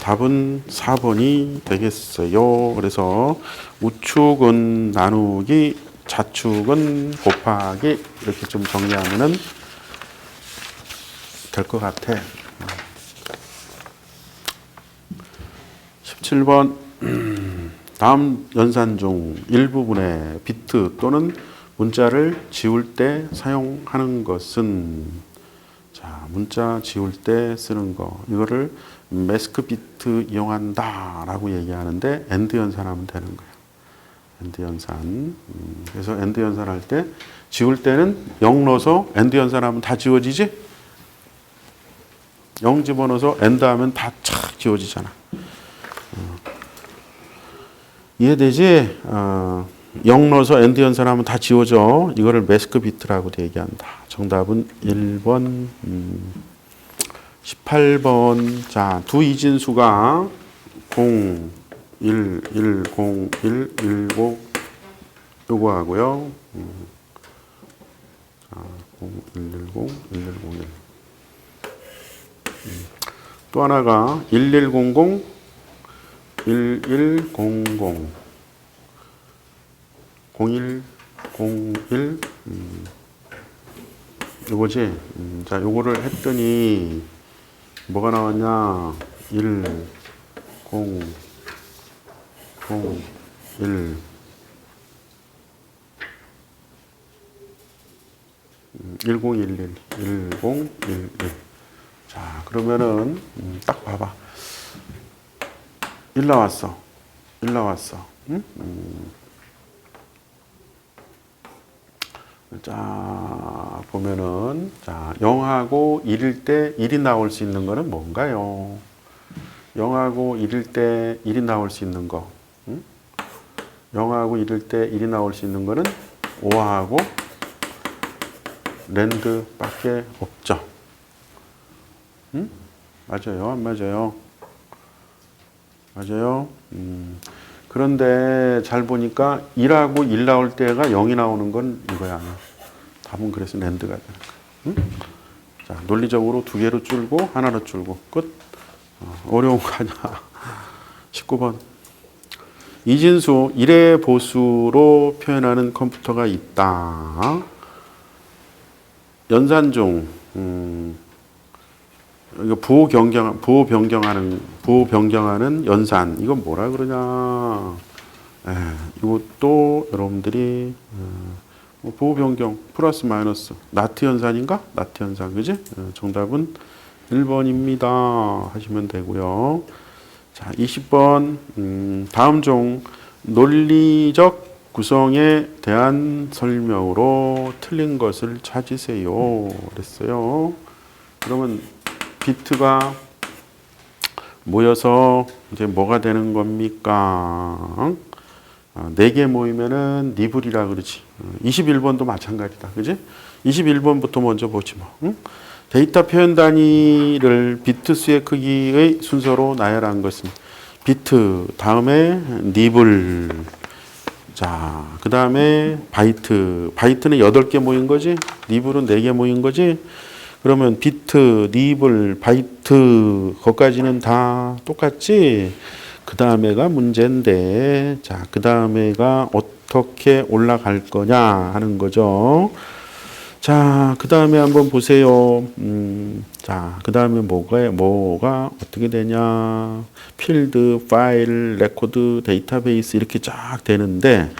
답은 4번이 되겠어요. 그래서 우측은 나누기, 좌측은 곱하기 이렇게 좀 정리하면은 될 것 같아. 17번 다음 연산 중 일부분의 비트 또는 문자를 지울 때 사용하는 것은 자, 문자 지울 때 쓰는 거 이거를 매스크 비트 이용한다 라고 얘기하는데 엔드 연산하면 되는 거예요. 엔드 연산. 그래서 엔드 연산할 때 지울 때는 0 넣어서 엔드 연산하면 다 지워지지? 0 집어넣어서 엔드 하면 다 착 지워지잖아. 이해되지? 0 넣어서 엔드 연산하면 다 지워져. 이거를 매스크 비트라고도 얘기한다. 정답은 1번. 18번. 자, 두 이진수가 0, 1, 1, 0, 1, 1, 5 요거 하고요. 자, 0, 1, 1, 0, 1, 1, 0, 1. 또 하나가 1, 1, 0, 0, 1, 1, 0, 0, 0, 1, 0, 1. 요거지. 자, 요거를 했더니 뭐가 나왔냐? 1, 0, 0, 1. 1011, 1011. 자, 그러면은 딱 봐봐. 1 나왔어. 1 나왔어. 응? 자, 보면은 자, 0하고 1일 때 1이 나올 수 있는 거는 뭔가요? 0하고 1일 때 1이 나올 수 있는 거. 응? 0하고 1일 때 1이 나올 수 있는 거는 5하고 랜드밖에 없죠. 응? 맞아요? 안 맞아요? 맞아요? 그런데 잘 보니까 1하고 1 나올 때가 0이 나오는 건 이거야. 답은 그래서 랜드가 되는 거야. 응? 자, 논리적으로 두 개로 줄고 하나로 줄고 끝. 어려운 거 아니야. 19번. 이진수 1의 보수로 표현하는 컴퓨터가 있다. 연산 중 이거 부호 변경하는 연산. 이건 뭐라 그러냐? 이것도 여러분들이 부호 변경 플러스 마이너스 나트 연산인가? 나트 연산, 그지? 정답은 1번입니다. 하시면 되고요. 자, 20번 다음 중 논리적 구성에 대한 설명으로 틀린 것을 찾으세요. 그랬어요. 그러면 비트가 모여서 이제 뭐가 되는 겁니까? 4개 모이면은 니블이라 그러지. 21번도 마찬가지다. 그지? 21번부터 먼저 보지 뭐. 응? 데이터 표현 단위를 비트 수의 크기의 순서로 나열한 것은 비트, 다음에 니블, 자, 그 다음에 바이트. 바이트는 8개 모인 거지? 니블은 4개 모인 거지? 그러면 비트, 니블, 바이트, 거기까지는 다 똑같지? 그 다음에가 문제인데, 자, 그 다음에가 어떻게 올라갈 거냐 하는 거죠. 자, 그 다음에 한번 보세요. 자, 그 다음에 뭐가 어떻게 되냐. 필드, 파일, 레코드, 데이터베이스 이렇게 쫙 되는데,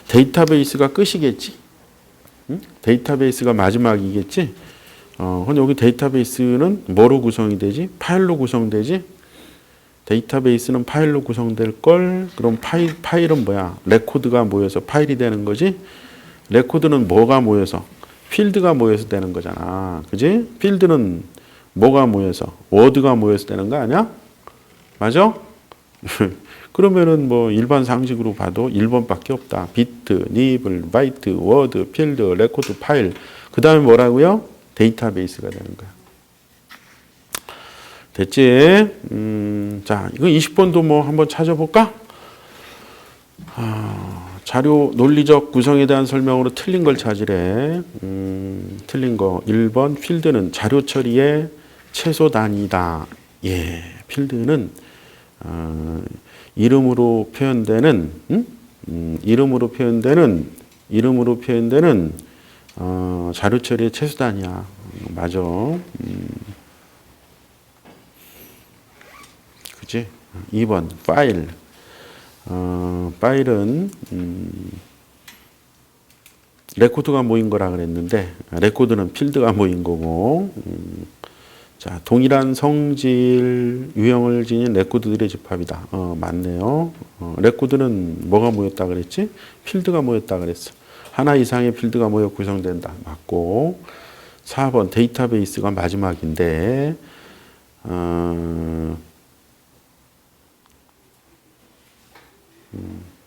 데이터베이스가 끝이겠지? 응? 데이터베이스가 마지막이겠지? 근데 여기 데이터베이스는 뭐로 구성이 되지? 파일로 구성되지? 데이터베이스는 파일로 구성될 걸. 그럼 파일은 뭐야? 레코드가 모여서 파일이 되는 거지? 레코드는 뭐가 모여서? 필드가 모여서 되는 거잖아. 그지? 필드는 뭐가 모여서? 워드가 모여서 되는 거 아니야? 맞아? 그러면은 뭐 일반 상식으로 봐도 1번밖에 없다. 비트, 니블, 바이트, 워드, 필드, 레코드, 파일. 그 다음에 뭐라고요? 데이터베이스가 되는 거야. 됐지? 자, 이거 20번도 뭐 한번 찾아볼까? 자료 논리적 구성에 대한 설명으로 틀린 걸 찾으래. 틀린 거. 1번 필드는 자료 처리의 최소 단위다. 예, 필드는 이름으로 표현되는 자료 처리의 최소 단위야. 맞아. 그지? 2번 파일. 파일은 레코드가 모인 거라 그랬는데 레코드는 필드가 모인 거고. 자, 동일한 성질 유형을 지닌 레코드들의 집합이다. 맞네요. 레코드는 뭐가 모였다 그랬지? 필드가 모였다 그랬어. 하나 이상의 필드가 모여 구성된다. 맞고. 4번 데이터베이스가 마지막인데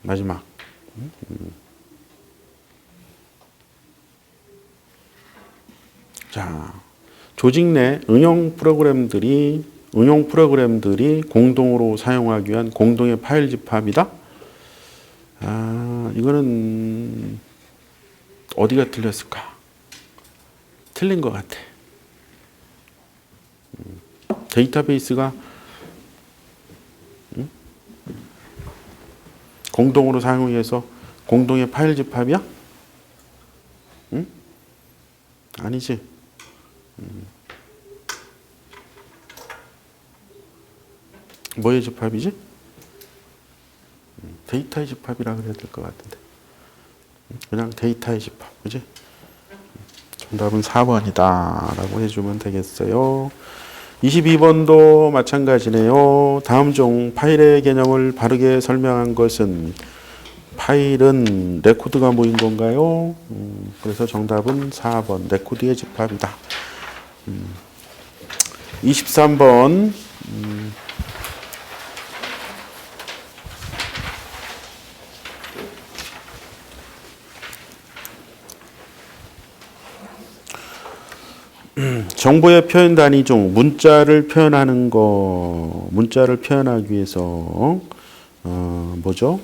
마지막. 자, 조직 내 응용 프로그램들이 공동으로 사용하기 위한 공동의 파일 집합이다. 이거는 어디가 틀렸을까? 틀린 것 같아. 데이터베이스가 공동으로 사용해서 공동의 파일 집합이야? 응? 아니지. 뭐의 집합이지? 데이터의 집합이라 그래야 될 것 같은데. 그냥 데이터의 집합, 그지? 정답은 4번이다 라고 해주면 되겠어요. 22번도 마찬가지네요. 다음 중 파일의 개념을 바르게 설명한 것은 파일은 레코드가 모인 건가요? 그래서 정답은 4번 레코드의 집합이다. 23번 정보의 표현 단위 중 문자를 표현하는 거, 문자를 표현하기 위해서 뭐죠?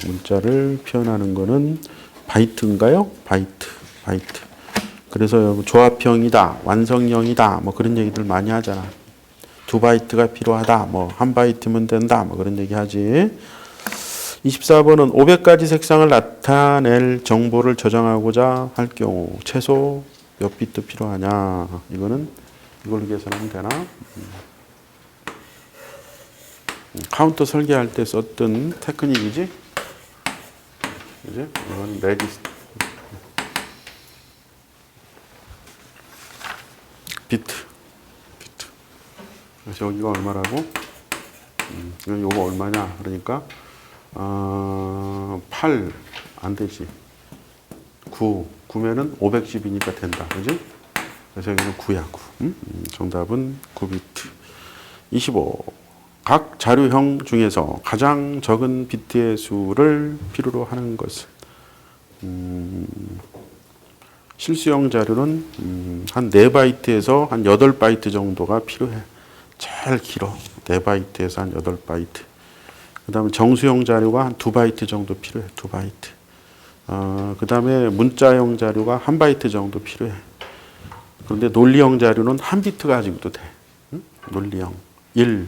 문자를 표현하는 거는 바이트인가요? 바이트. 그래서 조합형이다, 완성형이다, 뭐 그런 얘기들 많이 하잖아. 2바이트가 필요하다, 뭐 1바이트면 된다, 뭐 그런 얘기 하지. 24번은 500가지 색상을 나타낼 정보를 저장하고자 할 경우 최소 몇 비트 필요하냐. 이거는 이걸로 계산하면 되나? 카운터 설계할 때 썼던 테크닉이지? 그지? 이건 레지스터. 비트. 그래서 여기가 얼마라고? 요거 얼마냐? 그러니까 8 안 되지. 9면은 510이니까 된다. 그지? 그래서 여기는 9야, 9. 정답은 9비트. 25. 각 자료형 중에서 가장 적은 비트의 수를 필요로 하는 것은 실수형 자료는 한 4바이트에서 한 8바이트 정도가 필요해. 제일 길어. 4바이트에서 한 8바이트. 그 다음에 정수형 자료가 한 2바이트 정도 필요해. 2바이트. 그 다음에 문자형 자료가 1바이트 정도 필요해. 그런데 논리형 자료는 1비트 가지고도 돼. 논리형. 1,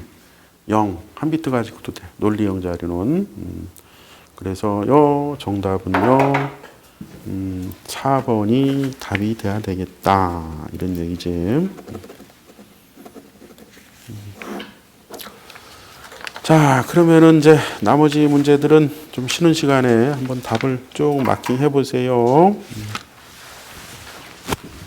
0, 1비트 가지고도 돼. 논리형 자료는. 그래서 정답은요. 4번이 답이 돼야 되겠다. 이런 얘기지. 자, 그러면은 이제 나머지 문제들은 좀 쉬는 시간에 한번 답을 쭉 마킹해 보세요.